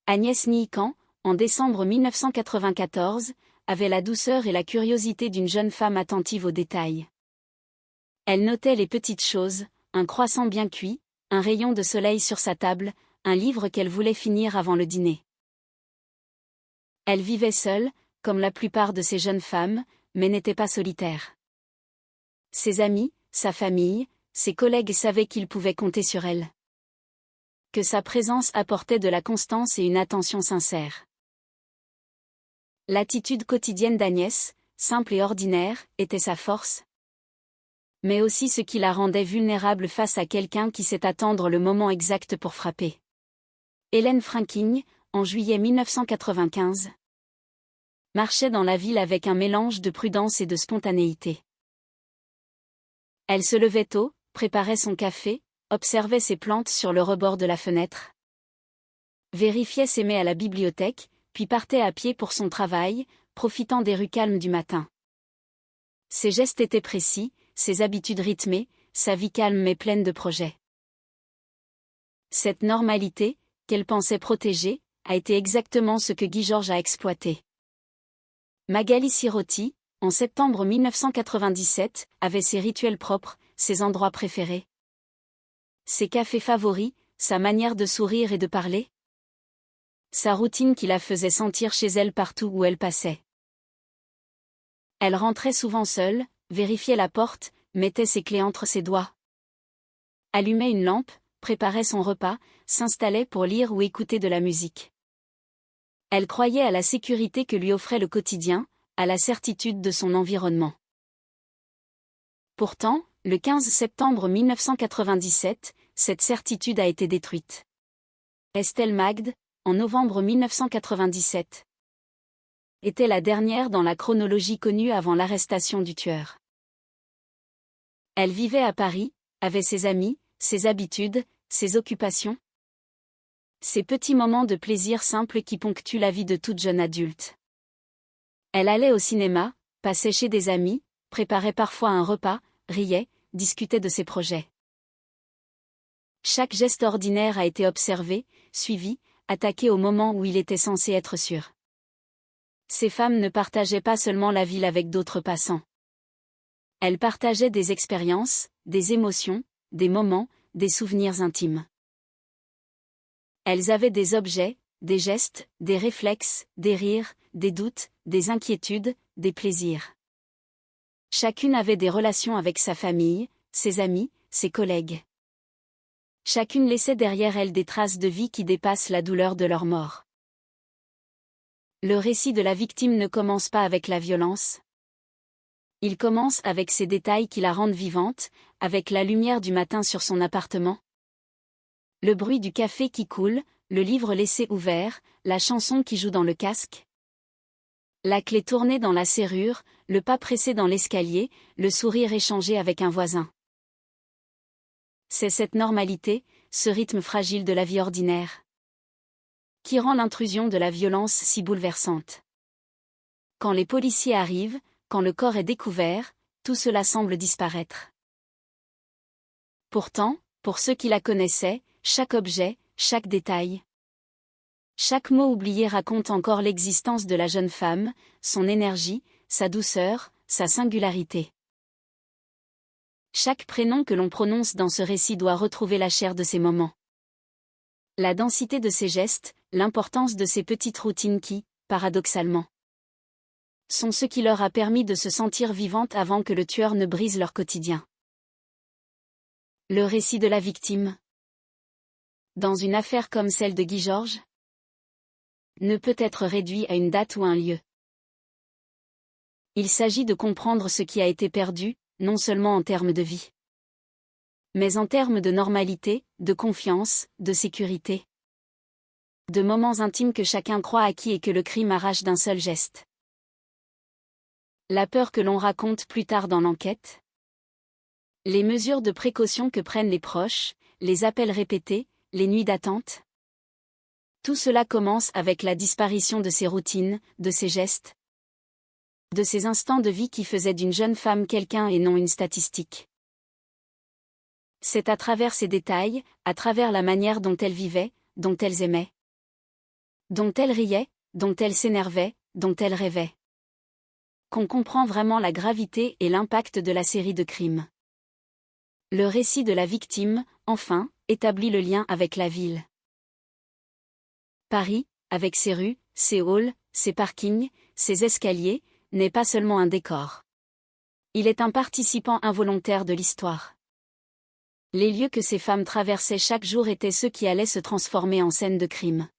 Agnès Niikan, en décembre 1994, avait la douceur et la curiosité d'une jeune femme attentive aux détails. Elle notait les petites choses, un croissant bien cuit, un rayon de soleil sur sa table, un livre qu'elle voulait finir avant le dîner. Elle vivait seule, comme la plupart de ces jeunes femmes, mais n'était pas solitaire. Ses amis, sa famille, ses collègues savaient qu'ils pouvaient compter sur elle. Que sa présence apportait de la constance et une attention sincère. L'attitude quotidienne d'Agnès, simple et ordinaire, était sa force. Mais aussi ce qui la rendait vulnérable face à quelqu'un qui sait attendre le moment exact pour frapper. Hélène Franking, en juillet 1995, marchait dans la ville avec un mélange de prudence et de spontanéité. Elle se levait tôt, préparait son café, observait ses plantes sur le rebord de la fenêtre. Vérifiait ses mets à la bibliothèque, puis partait à pied pour son travail, profitant des rues calmes du matin. Ses gestes étaient précis, ses habitudes rythmées, sa vie calme mais pleine de projets. Cette normalité, qu'elle pensait protégée, a été exactement ce que Guy Georges a exploité. Magali Sirotti, en septembre 1997, avait ses rituels propres, ses endroits préférés. Ses cafés favoris, sa manière de sourire et de parler. Sa routine qui la faisait sentir chez elle partout où elle passait. Elle rentrait souvent seule, vérifiait la porte, mettait ses clés entre ses doigts. Allumait une lampe, préparait son repas, s'installait pour lire ou écouter de la musique. Elle croyait à la sécurité que lui offrait le quotidien, à la certitude de son environnement. Pourtant, le 15 septembre 1997, cette certitude a été détruite. Estelle Magde, en novembre 1997, était la dernière dans la chronologie connue avant l'arrestation du tueur. Elle vivait à Paris, avait ses amis, ses habitudes, ses occupations. Ces petits moments de plaisir simples qui ponctuent la vie de toute jeune adulte. Elle allait au cinéma, passait chez des amis, préparait parfois un repas, riait, discutait de ses projets. Chaque geste ordinaire a été observé, suivi, attaqué au moment où il était censé être sûr. Ces femmes ne partageaient pas seulement la ville avec d'autres passants. Elles partageaient des expériences, des émotions, des moments, des souvenirs intimes. Elles avaient des objets, des gestes, des réflexes, des rires, des doutes, des inquiétudes, des plaisirs. Chacune avait des relations avec sa famille, ses amis, ses collègues. Chacune laissait derrière elle des traces de vie qui dépassent la douleur de leur mort. Le récit de la victime ne commence pas avec la violence. Il commence avec ces détails qui la rendent vivante, avec la lumière du matin sur son appartement. Le bruit du café qui coule, le livre laissé ouvert, la chanson qui joue dans le casque. La clé tournée dans la serrure, le pas pressé dans l'escalier, le sourire échangé avec un voisin. C'est cette normalité, ce rythme fragile de la vie ordinaire, qui rend l'intrusion de la violence si bouleversante. Quand les policiers arrivent, quand le corps est découvert, tout cela semble disparaître. Pourtant, pour ceux qui la connaissaient, chaque objet, chaque détail, chaque mot oublié raconte encore l'existence de la jeune femme, son énergie, sa douceur, sa singularité. Chaque prénom que l'on prononce dans ce récit doit retrouver la chair de ces moments. La densité de ses gestes, l'importance de ces petites routines qui, paradoxalement, sont ce qui leur a permis de se sentir vivantes avant que le tueur ne brise leur quotidien. Le récit de la victime, dans une affaire comme celle de Guy Georges, ne peut être réduit à une date ou un lieu. Il s'agit de comprendre ce qui a été perdu, non seulement en termes de vie, mais en termes de normalité, de confiance, de sécurité. De moments intimes que chacun croit acquis et que le crime arrache d'un seul geste. La peur que l'on raconte plus tard dans l'enquête. Les mesures de précaution que prennent les proches, les appels répétés, les nuits d'attente. Tout cela commence avec la disparition de ses routines, de ses gestes, de ces instants de vie qui faisaient d'une jeune femme quelqu'un et non une statistique. C'est à travers ces détails, à travers la manière dont elles vivaient, dont elles aimaient, dont elles riaient, dont elles s'énervaient, dont elles rêvaient, qu'on comprend vraiment la gravité et l'impact de la série de crimes. Le récit de la victime, enfin, établit le lien avec la ville. Paris, avec ses rues, ses halls, ses parkings, ses escaliers, n'est pas seulement un décor. Il est un participant involontaire de l'histoire. Les lieux que ces femmes traversaient chaque jour étaient ceux qui allaient se transformer en scènes de crime.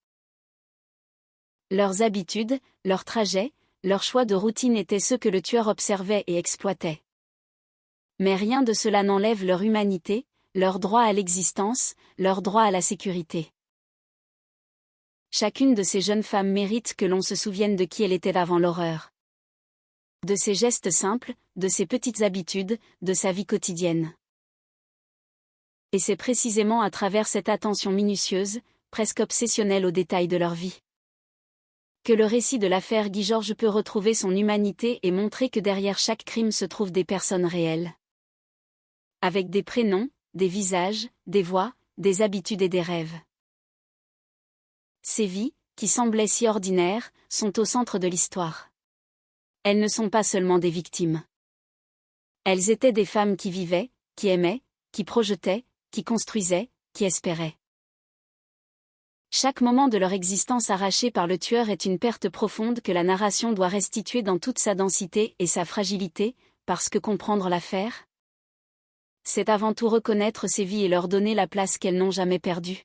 Leurs habitudes, leurs trajets, leurs choix de routine étaient ceux que le tueur observait et exploitait. Mais rien de cela n'enlève leur humanité, leur droit à l'existence, leur droit à la sécurité. Chacune de ces jeunes femmes mérite que l'on se souvienne de qui elle était avant l'horreur. De ses gestes simples, de ses petites habitudes, de sa vie quotidienne. Et c'est précisément à travers cette attention minutieuse, presque obsessionnelle aux détails de leur vie, que le récit de l'affaire Guy Georges peut retrouver son humanité et montrer que derrière chaque crime se trouvent des personnes réelles. Avec des prénoms, des visages, des voix, des habitudes et des rêves. Ces vies, qui semblaient si ordinaires, sont au centre de l'histoire. Elles ne sont pas seulement des victimes. Elles étaient des femmes qui vivaient, qui aimaient, qui projetaient, qui construisaient, qui espéraient. Chaque moment de leur existence arrachée par le tueur est une perte profonde que la narration doit restituer dans toute sa densité et sa fragilité, parce que comprendre l'affaire, c'est avant tout reconnaître ces vies et leur donner la place qu'elles n'ont jamais perdue.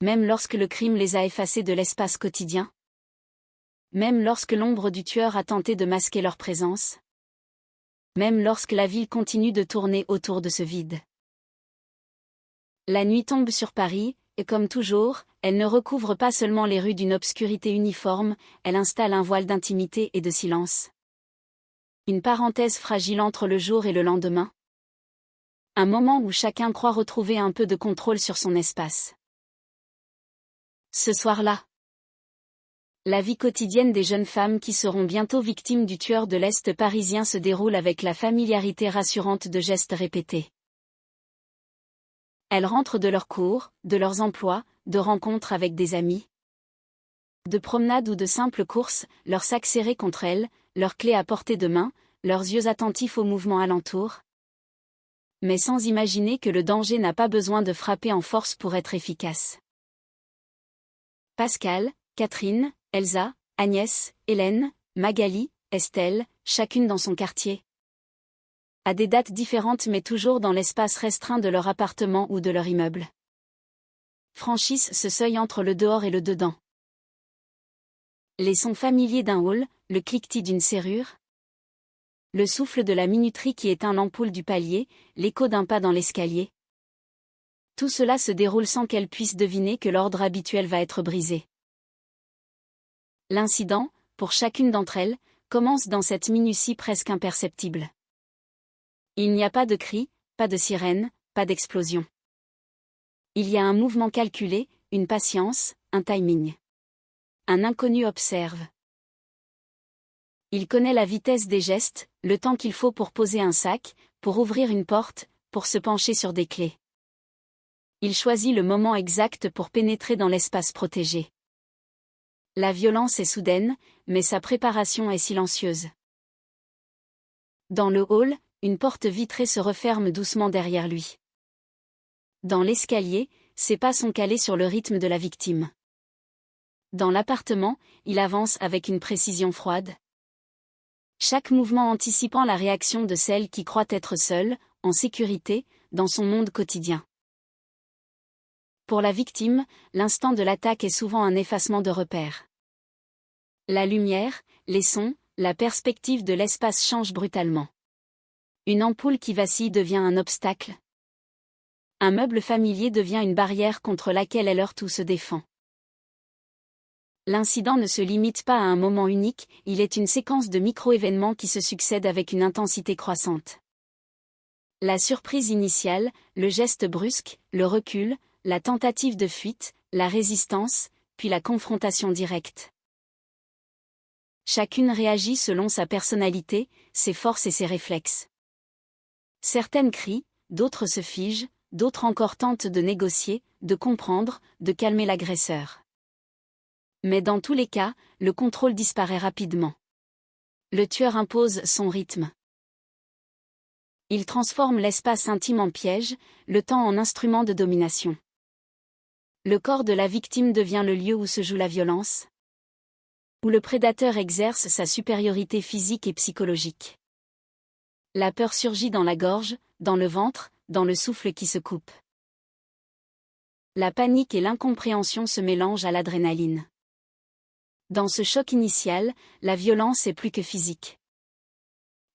Même lorsque le crime les a effacées de l'espace quotidien. Même lorsque l'ombre du tueur a tenté de masquer leur présence. Même lorsque la ville continue de tourner autour de ce vide. La nuit tombe sur Paris, et comme toujours, elle ne recouvre pas seulement les rues d'une obscurité uniforme, elle installe un voile d'intimité et de silence. Une parenthèse fragile entre le jour et le lendemain. Un moment où chacun croit retrouver un peu de contrôle sur son espace. Ce soir-là, la vie quotidienne des jeunes femmes qui seront bientôt victimes du tueur de l'Est parisien se déroule avec la familiarité rassurante de gestes répétés. Elles rentrent de leurs cours, de leurs emplois, de rencontres avec des amis, de promenades ou de simples courses, leurs sacs serrés contre elles, leurs clés à portée de main, leurs yeux attentifs aux mouvements alentour. Mais sans imaginer que le danger n'a pas besoin de frapper en force pour être efficace. Pascal, Catherine, Elsa, Agnès, Hélène, Magali, Estelle, chacune dans son quartier. À des dates différentes mais toujours dans l'espace restreint de leur appartement ou de leur immeuble. Franchissent ce seuil entre le dehors et le dedans. Les sons familiers d'un hall, le cliquetis d'une serrure. Le souffle de la minuterie qui éteint l'ampoule du palier, l'écho d'un pas dans l'escalier. Tout cela se déroule sans qu'elle puisse deviner que l'ordre habituel va être brisé. L'incident, pour chacune d'entre elles, commence dans cette minutie presque imperceptible. Il n'y a pas de cri, pas de sirène, pas d'explosion. Il y a un mouvement calculé, une patience, un timing. Un inconnu observe. Il connaît la vitesse des gestes, le temps qu'il faut pour poser un sac, pour ouvrir une porte, pour se pencher sur des clés. Il choisit le moment exact pour pénétrer dans l'espace protégé. La violence est soudaine, mais sa préparation est silencieuse. Dans le hall, une porte vitrée se referme doucement derrière lui. Dans l'escalier, ses pas sont calés sur le rythme de la victime. Dans l'appartement, il avance avec une précision froide. Chaque mouvement anticipant la réaction de celle qui croit être seule, en sécurité, dans son monde quotidien. Pour la victime, l'instant de l'attaque est souvent un effacement de repères. La lumière, les sons, la perspective de l'espace changent brutalement. Une ampoule qui vacille devient un obstacle. Un meuble familier devient une barrière contre laquelle elle heurte ou se défend. L'incident ne se limite pas à un moment unique, il est une séquence de micro-événements qui se succèdent avec une intensité croissante. La surprise initiale, le geste brusque, le recul, la tentative de fuite, la résistance, puis la confrontation directe. Chacune réagit selon sa personnalité, ses forces et ses réflexes. Certaines crient, d'autres se figent, d'autres encore tentent de négocier, de comprendre, de calmer l'agresseur. Mais dans tous les cas, le contrôle disparaît rapidement. Le tueur impose son rythme. Il transforme l'espace intime en piège, le temps en instrument de domination. Le corps de la victime devient le lieu où se joue la violence, où le prédateur exerce sa supériorité physique et psychologique. La peur surgit dans la gorge, dans le ventre, dans le souffle qui se coupe. La panique et l'incompréhension se mélangent à l'adrénaline. Dans ce choc initial, la violence est plus que physique.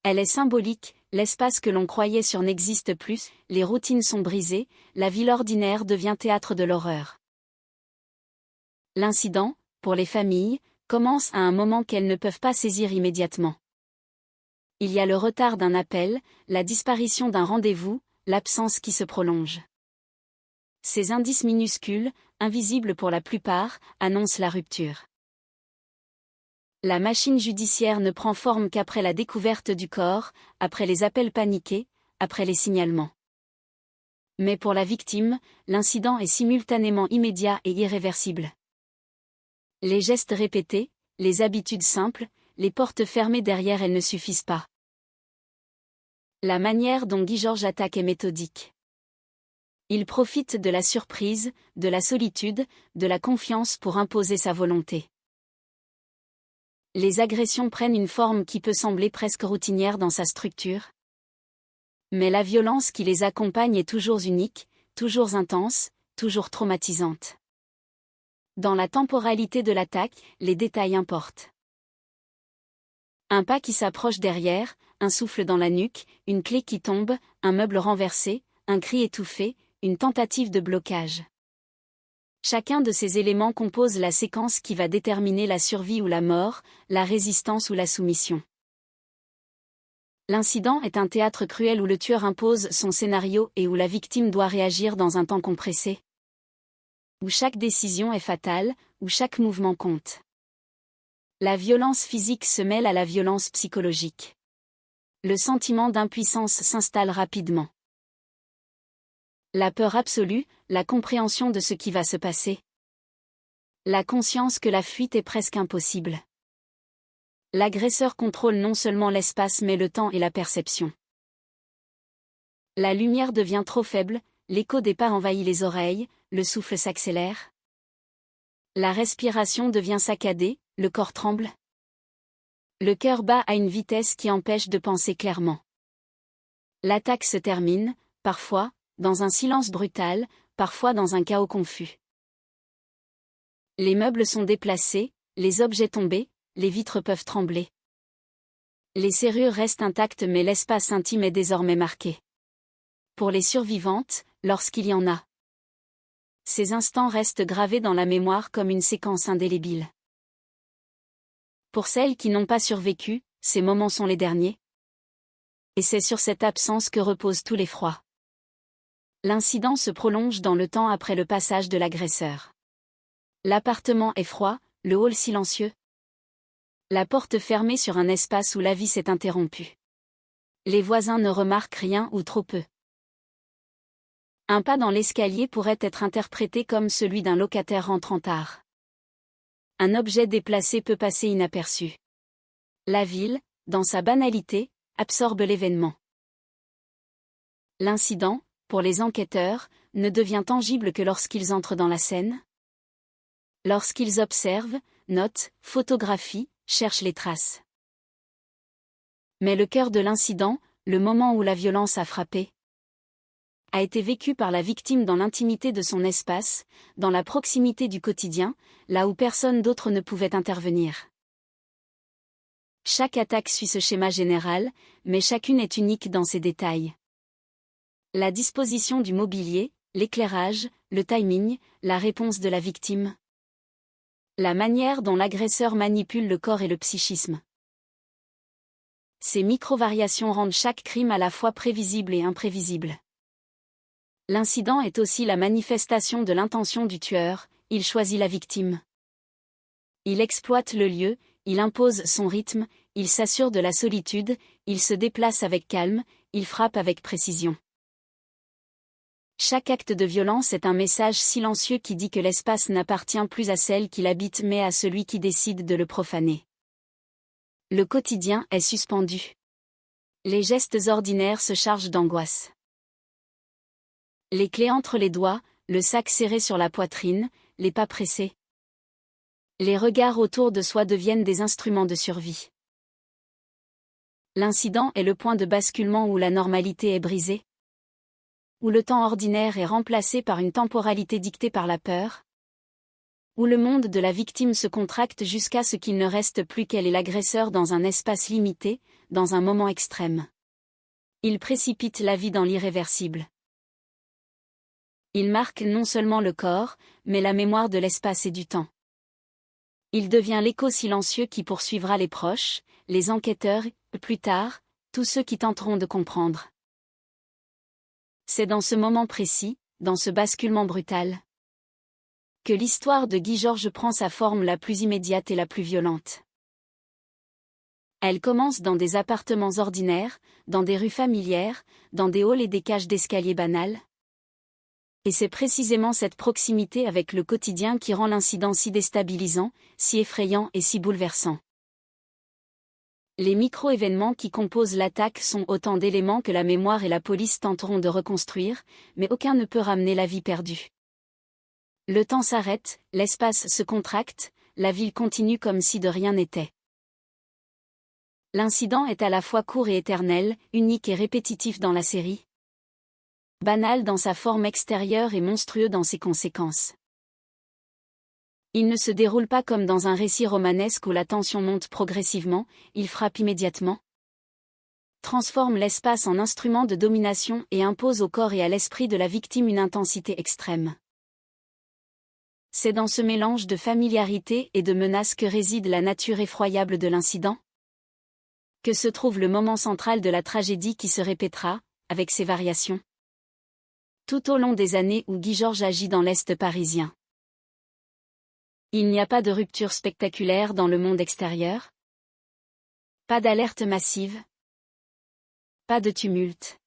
Elle est symbolique, l'espace que l'on croyait sûr n'existe plus, les routines sont brisées, la ville ordinaire devient théâtre de l'horreur. L'incident, pour les familles, commence à un moment qu'elles ne peuvent pas saisir immédiatement. Il y a le retard d'un appel, la disparition d'un rendez-vous, l'absence qui se prolonge. Ces indices minuscules, invisibles pour la plupart, annoncent la rupture. La machine judiciaire ne prend forme qu'après la découverte du corps, après les appels paniqués, après les signalements. Mais pour la victime, l'incident est simultanément immédiat et irréversible. Les gestes répétés, les habitudes simples, les portes fermées derrière elles ne suffisent pas. La manière dont Guy Georges attaque est méthodique. Il profite de la surprise, de la solitude, de la confiance pour imposer sa volonté. Les agressions prennent une forme qui peut sembler presque routinière dans sa structure. Mais la violence qui les accompagne est toujours unique, toujours intense, toujours traumatisante. Dans la temporalité de l'attaque, les détails importent. Un pas qui s'approche derrière, un souffle dans la nuque, une clé qui tombe, un meuble renversé, un cri étouffé, une tentative de blocage. Chacun de ces éléments compose la séquence qui va déterminer la survie ou la mort, la résistance ou la soumission. L'incident est un théâtre cruel où le tueur impose son scénario et où la victime doit réagir dans un temps compressé. Où chaque décision est fatale, où chaque mouvement compte. La violence physique se mêle à la violence psychologique. Le sentiment d'impuissance s'installe rapidement. La peur absolue, la compréhension de ce qui va se passer. La conscience que la fuite est presque impossible. L'agresseur contrôle non seulement l'espace mais le temps et la perception. La lumière devient trop faible, l'écho des pas envahit les oreilles, le souffle s'accélère. La respiration devient saccadée, le corps tremble. Le cœur bat à une vitesse qui empêche de penser clairement. L'attaque se termine, parfois, dans un silence brutal, parfois dans un chaos confus. Les meubles sont déplacés, les objets tombés, les vitres peuvent trembler. Les serrures restent intactes mais l'espace intime est désormais marqué. Pour les survivantes, lorsqu'il y en a. Ces instants restent gravés dans la mémoire comme une séquence indélébile. Pour celles qui n'ont pas survécu, ces moments sont les derniers. Et c'est sur cette absence que repose tout l'effroi. L'incident se prolonge dans le temps après le passage de l'agresseur. L'appartement est froid, le hall silencieux. La porte fermée sur un espace où la vie s'est interrompue. Les voisins ne remarquent rien ou trop peu. Un pas dans l'escalier pourrait être interprété comme celui d'un locataire rentrant tard. Un objet déplacé peut passer inaperçu. La ville, dans sa banalité, absorbe l'événement. L'incident, pour les enquêteurs, ne devient tangible que lorsqu'ils entrent dans la scène. Lorsqu'ils observent, notent, photographient, cherchent les traces. Mais le cœur de l'incident, le moment où la violence a frappé, a été vécu par la victime dans l'intimité de son espace, dans la proximité du quotidien, là où personne d'autre ne pouvait intervenir. Chaque attaque suit ce schéma général, mais chacune est unique dans ses détails. La disposition du mobilier, l'éclairage, le timing, la réponse de la victime. La manière dont l'agresseur manipule le corps et le psychisme. Ces micro-variations rendent chaque crime à la fois prévisible et imprévisible. L'incident est aussi la manifestation de l'intention du tueur, il choisit la victime. Il exploite le lieu, il impose son rythme, il s'assure de la solitude, il se déplace avec calme, il frappe avec précision. Chaque acte de violence est un message silencieux qui dit que l'espace n'appartient plus à celle qui l'habite mais à celui qui décide de le profaner. Le quotidien est suspendu. Les gestes ordinaires se chargent d'angoisse. Les clés entre les doigts, le sac serré sur la poitrine, les pas pressés. Les regards autour de soi deviennent des instruments de survie. L'incident est le point de basculement où la normalité est brisée. Où le temps ordinaire est remplacé par une temporalité dictée par la peur. Où le monde de la victime se contracte jusqu'à ce qu'il ne reste plus qu'elle et l'agresseur dans un espace limité, dans un moment extrême. Il précipite la vie dans l'irréversible. Il marque non seulement le corps, mais la mémoire de l'espace et du temps. Il devient l'écho silencieux qui poursuivra les proches, les enquêteurs, et, plus tard, tous ceux qui tenteront de comprendre. C'est dans ce moment précis, dans ce basculement brutal, que l'histoire de Guy Georges prend sa forme la plus immédiate et la plus violente. Elle commence dans des appartements ordinaires, dans des rues familières, dans des halls et des cages d'escalier banales. Et c'est précisément cette proximité avec le quotidien qui rend l'incident si déstabilisant, si effrayant et si bouleversant. Les micro-événements qui composent l'attaque sont autant d'éléments que la mémoire et la police tenteront de reconstruire, mais aucun ne peut ramener la vie perdue. Le temps s'arrête, l'espace se contracte, la ville continue comme si de rien n'était. L'incident est à la fois court et éternel, unique et répétitif dans la série. Banal dans sa forme extérieure et monstrueux dans ses conséquences. Il ne se déroule pas comme dans un récit romanesque où la tension monte progressivement, il frappe immédiatement. Transforme l'espace en instrument de domination et impose au corps et à l'esprit de la victime une intensité extrême. C'est dans ce mélange de familiarité et de menace que réside la nature effroyable de l'incident. Que se trouve le moment central de la tragédie qui se répétera, avec ses variations. Tout au long des années où Guy Georges agit dans l'Est parisien. Il n'y a pas de rupture spectaculaire dans le monde extérieur. Pas d'alerte massive. Pas de tumulte.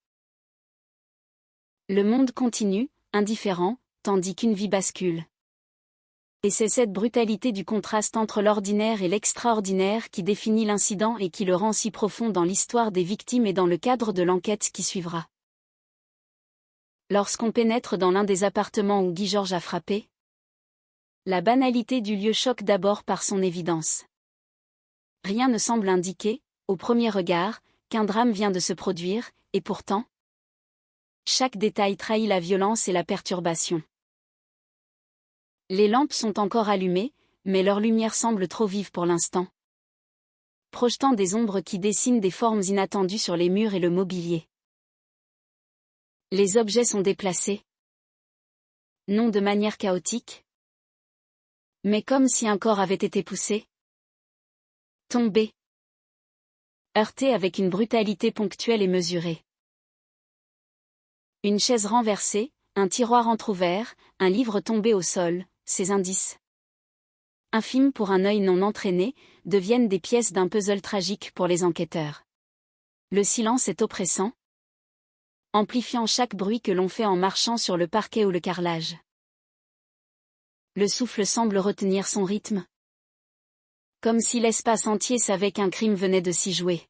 Le monde continue, indifférent, tandis qu'une vie bascule. Et c'est cette brutalité du contraste entre l'ordinaire et l'extraordinaire qui définit l'incident et qui le rend si profond dans l'histoire des victimes et dans le cadre de l'enquête qui suivra. Lorsqu'on pénètre dans l'un des appartements où Guy Georges a frappé, la banalité du lieu choque d'abord par son évidence. Rien ne semble indiquer, au premier regard, qu'un drame vient de se produire, et pourtant, chaque détail trahit la violence et la perturbation. Les lampes sont encore allumées, mais leur lumière semble trop vive pour l'instant, projetant des ombres qui dessinent des formes inattendues sur les murs et le mobilier. Les objets sont déplacés. Non de manière chaotique, mais comme si un corps avait été poussé, tombé, heurté avec une brutalité ponctuelle et mesurée. Une chaise renversée, un tiroir entrouvert, un livre tombé au sol, ces indices, infimes pour un œil non entraîné, deviennent des pièces d'un puzzle tragique pour les enquêteurs. Le silence est oppressant, amplifiant chaque bruit que l'on fait en marchant sur le parquet ou le carrelage. Le souffle semble retenir son rythme, comme si l'espace entier savait qu'un crime venait de s'y jouer.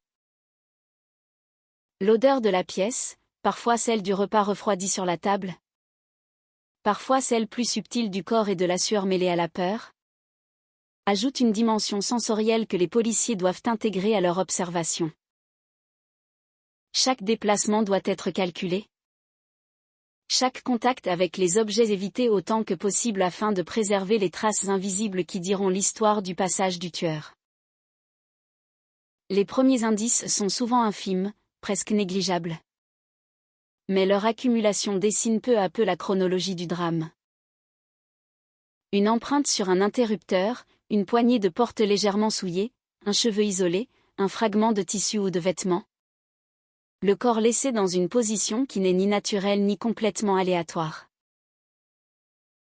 L'odeur de la pièce, parfois celle du repas refroidi sur la table, parfois celle plus subtile du corps et de la sueur mêlée à la peur, ajoute une dimension sensorielle que les policiers doivent intégrer à leur observation. Chaque déplacement doit être calculé. Chaque contact avec les objets évité autant que possible afin de préserver les traces invisibles qui diront l'histoire du passage du tueur. Les premiers indices sont souvent infimes, presque négligeables. Mais leur accumulation dessine peu à peu la chronologie du drame. Une empreinte sur un interrupteur, une poignée de porte légèrement souillée, un cheveu isolé, un fragment de tissu ou de vêtement. Le corps laissé dans une position qui n'est ni naturelle ni complètement aléatoire.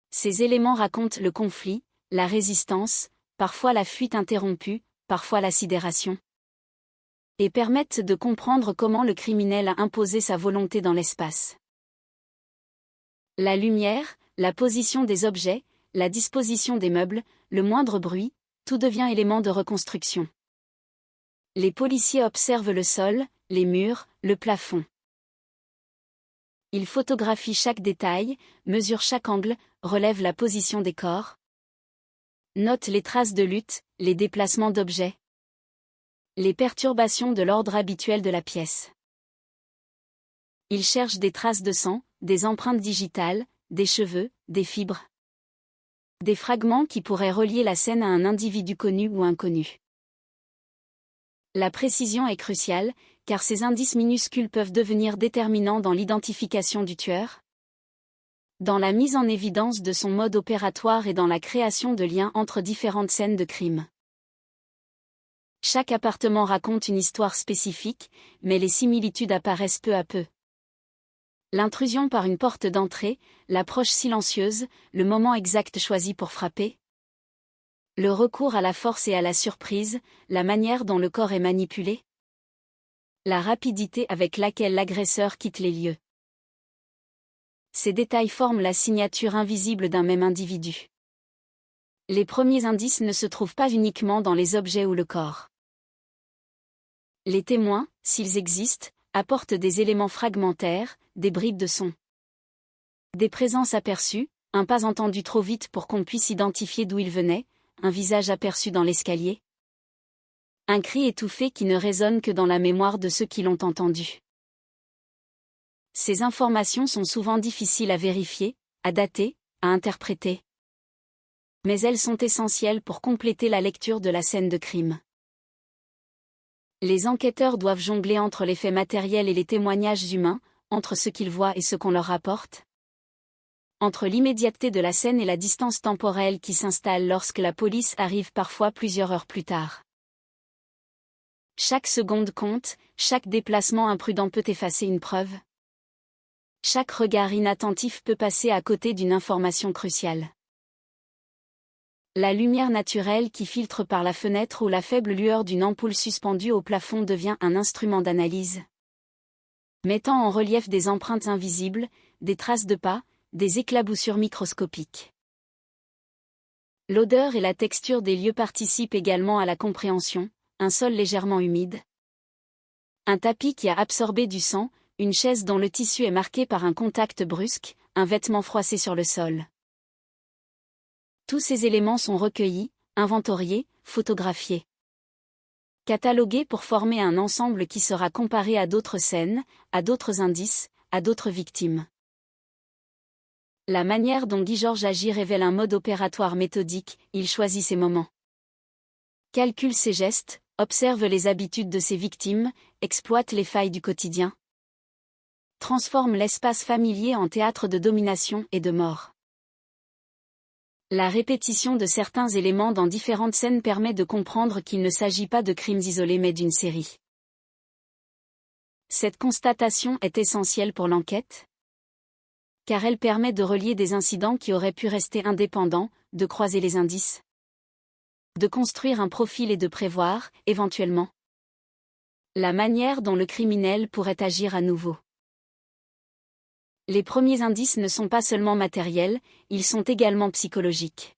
Ces éléments racontent le conflit, la résistance, parfois la fuite interrompue, parfois la sidération. Et permettent de comprendre comment le criminel a imposé sa volonté dans l'espace. La lumière, la position des objets, la disposition des meubles, le moindre bruit, tout devient élément de reconstruction. Les policiers observent le sol, les murs, le plafond. Ils photographient chaque détail, mesurent chaque angle, relèvent la position des corps. Notent les traces de lutte, les déplacements d'objets. Les perturbations de l'ordre habituel de la pièce. Ils cherchent des traces de sang, des empreintes digitales, des cheveux, des fibres. Des fragments qui pourraient relier la scène à un individu connu ou inconnu. La précision est cruciale, car ces indices minuscules peuvent devenir déterminants dans l'identification du tueur, dans la mise en évidence de son mode opératoire et dans la création de liens entre différentes scènes de crime. Chaque appartement raconte une histoire spécifique, mais les similitudes apparaissent peu à peu. L'intrusion par une porte d'entrée, l'approche silencieuse, le moment exact choisi pour frapper. Le recours à la force et à la surprise, la manière dont le corps est manipulé. La rapidité avec laquelle l'agresseur quitte les lieux. Ces détails forment la signature invisible d'un même individu. Les premiers indices ne se trouvent pas uniquement dans les objets ou le corps. Les témoins, s'ils existent, apportent des éléments fragmentaires, des bribes de son. Des présences aperçues, un pas entendu trop vite pour qu'on puisse identifier d'où il venait, un visage aperçu dans l'escalier. Un cri étouffé qui ne résonne que dans la mémoire de ceux qui l'ont entendu. Ces informations sont souvent difficiles à vérifier, à dater, à interpréter. Mais elles sont essentielles pour compléter la lecture de la scène de crime. Les enquêteurs doivent jongler entre les faits matériels et les témoignages humains, entre ce qu'ils voient et ce qu'on leur rapporte. Entre l'immédiateté de la scène et la distance temporelle qui s'installe lorsque la police arrive parfois plusieurs heures plus tard. Chaque seconde compte, chaque déplacement imprudent peut effacer une preuve. Chaque regard inattentif peut passer à côté d'une information cruciale. La lumière naturelle qui filtre par la fenêtre ou la faible lueur d'une ampoule suspendue au plafond devient un instrument d'analyse. Mettant en relief des empreintes invisibles, des traces de pas, des éclaboussures microscopiques. L'odeur et la texture des lieux participent également à la compréhension, un sol légèrement humide. Un tapis qui a absorbé du sang, une chaise dont le tissu est marqué par un contact brusque, un vêtement froissé sur le sol. Tous ces éléments sont recueillis, inventoriés, photographiés. Catalogués pour former un ensemble qui sera comparé à d'autres scènes, à d'autres indices, à d'autres victimes. La manière dont Guy Georges agit révèle un mode opératoire méthodique, il choisit ses moments. Calcule ses gestes, observe les habitudes de ses victimes, exploite les failles du quotidien. Transforme l'espace familier en théâtre de domination et de mort. La répétition de certains éléments dans différentes scènes permet de comprendre qu'il ne s'agit pas de crimes isolés mais d'une série. Cette constatation est essentielle pour l'enquête, car elle permet de relier des incidents qui auraient pu rester indépendants, de croiser les indices, de construire un profil et de prévoir, éventuellement, la manière dont le criminel pourrait agir à nouveau. Les premiers indices ne sont pas seulement matériels, ils sont également psychologiques.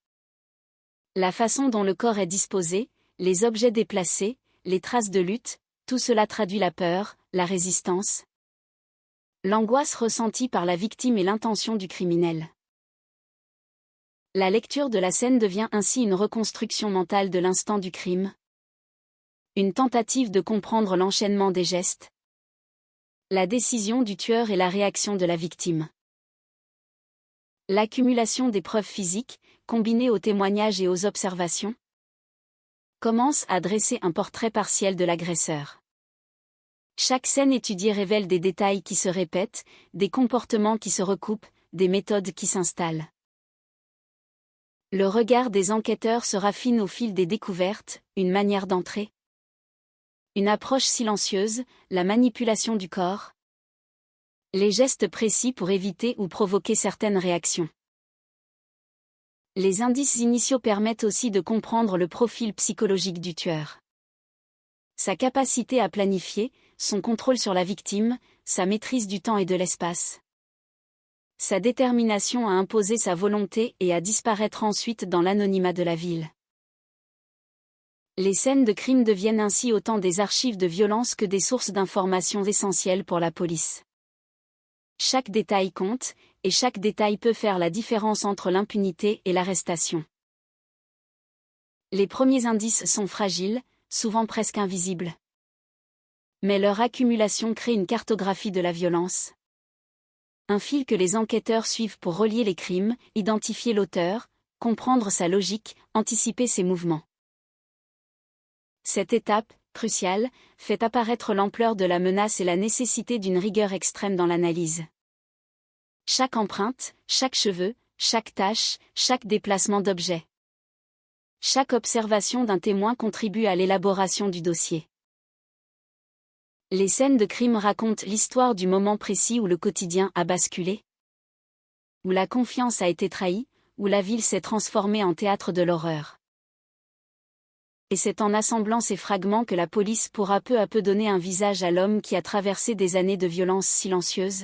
La façon dont le corps est disposé, les objets déplacés, les traces de lutte, tout cela traduit la peur, la résistance, l'angoisse ressentie par la victime et l'intention du criminel. La lecture de la scène devient ainsi une reconstruction mentale de l'instant du crime, une tentative de comprendre l'enchaînement des gestes, la décision du tueur et la réaction de la victime. L'accumulation des preuves physiques, combinée aux témoignages et aux observations, commence à dresser un portrait partiel de l'agresseur. Chaque scène étudiée révèle des détails qui se répètent, des comportements qui se recoupent, des méthodes qui s'installent. Le regard des enquêteurs se raffine au fil des découvertes, une manière d'entrer, une approche silencieuse, la manipulation du corps, les gestes précis pour éviter ou provoquer certaines réactions. Les indices initiaux permettent aussi de comprendre le profil psychologique du tueur. Sa capacité à planifier, son contrôle sur la victime, sa maîtrise du temps et de l'espace. Sa détermination à imposer sa volonté et à disparaître ensuite dans l'anonymat de la ville. Les scènes de crime deviennent ainsi autant des archives de violence que des sources d'informations essentielles pour la police. Chaque détail compte, et chaque détail peut faire la différence entre l'impunité et l'arrestation. Les premiers indices sont fragiles, souvent presque invisibles. Mais leur accumulation crée une cartographie de la violence. Un fil que les enquêteurs suivent pour relier les crimes, identifier l'auteur, comprendre sa logique, anticiper ses mouvements. Cette étape, cruciale, fait apparaître l'ampleur de la menace et la nécessité d'une rigueur extrême dans l'analyse. Chaque empreinte, chaque cheveu, chaque tache, chaque déplacement d'objet. Chaque observation d'un témoin contribue à l'élaboration du dossier. Les scènes de crime racontent l'histoire du moment précis où le quotidien a basculé, où la confiance a été trahie, où la ville s'est transformée en théâtre de l'horreur. Et c'est en assemblant ces fragments que la police pourra peu à peu donner un visage à l'homme qui a traversé des années de violence silencieuse.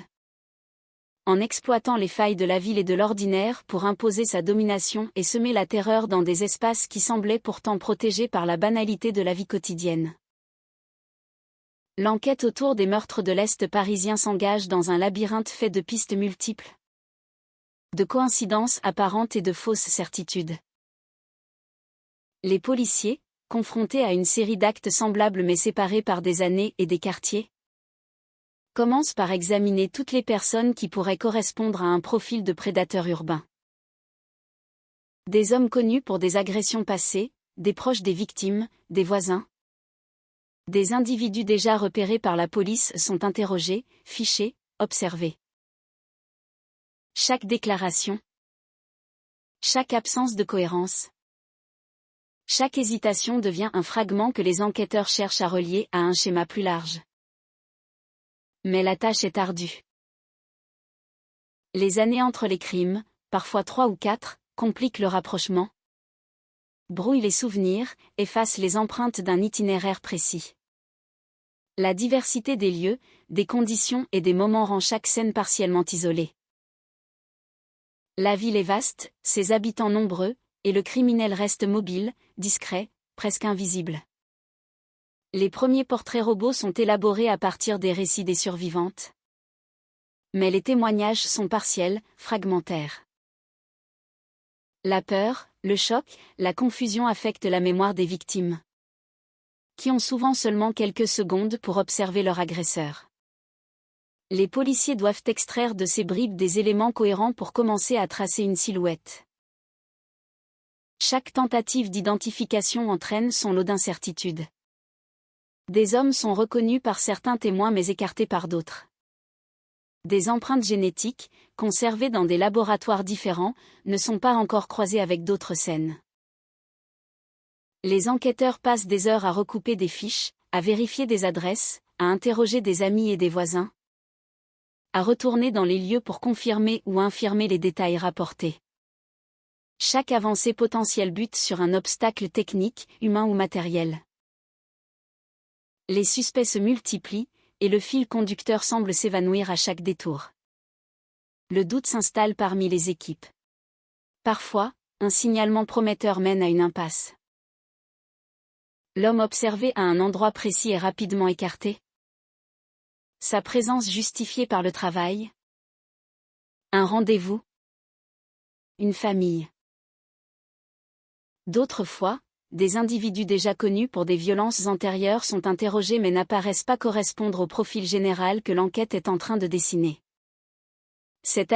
en exploitant les failles de la ville et de l'ordinaire pour imposer sa domination et semer la terreur dans des espaces qui semblaient pourtant protégés par la banalité de la vie quotidienne. L'enquête autour des meurtres de l'Est parisien s'engage dans un labyrinthe fait de pistes multiples, de coïncidences apparentes et de fausses certitudes. Les policiers, confrontés à une série d'actes semblables mais séparés par des années et des quartiers, commencent par examiner toutes les personnes qui pourraient correspondre à un profil de prédateur urbain. Des hommes connus pour des agressions passées, des proches des victimes, des voisins. Des individus déjà repérés par la police sont interrogés, fichés, observés. Chaque déclaration, chaque absence de cohérence, chaque hésitation devient un fragment que les enquêteurs cherchent à relier à un schéma plus large. Mais la tâche est ardue. Les années entre les crimes, parfois 3 ou 4, compliquent le rapprochement, brouillent les souvenirs, effacent les empreintes d'un itinéraire précis. La diversité des lieux, des conditions et des moments rend chaque scène partiellement isolée. La ville est vaste, ses habitants nombreux, et le criminel reste mobile, discret, presque invisible. Les premiers portraits robots sont élaborés à partir des récits des survivantes. Mais les témoignages sont partiels, fragmentaires. La peur, le choc, la confusion affectent la mémoire des victimes, qui ont souvent seulement quelques secondes pour observer leur agresseur. Les policiers doivent extraire de ces bribes des éléments cohérents pour commencer à tracer une silhouette. Chaque tentative d'identification entraîne son lot d'incertitudes. Des hommes sont reconnus par certains témoins mais écartés par d'autres. Des empreintes génétiques, conservées dans des laboratoires différents, ne sont pas encore croisées avec d'autres scènes. Les enquêteurs passent des heures à recouper des fiches, à vérifier des adresses, à interroger des amis et des voisins, à retourner dans les lieux pour confirmer ou infirmer les détails rapportés. Chaque avancée potentielle bute sur un obstacle technique, humain ou matériel. Les suspects se multiplient, et le fil conducteur semble s'évanouir à chaque détour. Le doute s'installe parmi les équipes. Parfois, un signalement prometteur mène à une impasse. L'homme observé à un endroit précis est rapidement écarté. Sa présence justifiée par le travail. Un rendez-vous. Une famille. D'autres fois, des individus déjà connus pour des violences antérieures sont interrogés mais n'apparaissent pas correspondre au profil général que l'enquête est en train de dessiner. Cette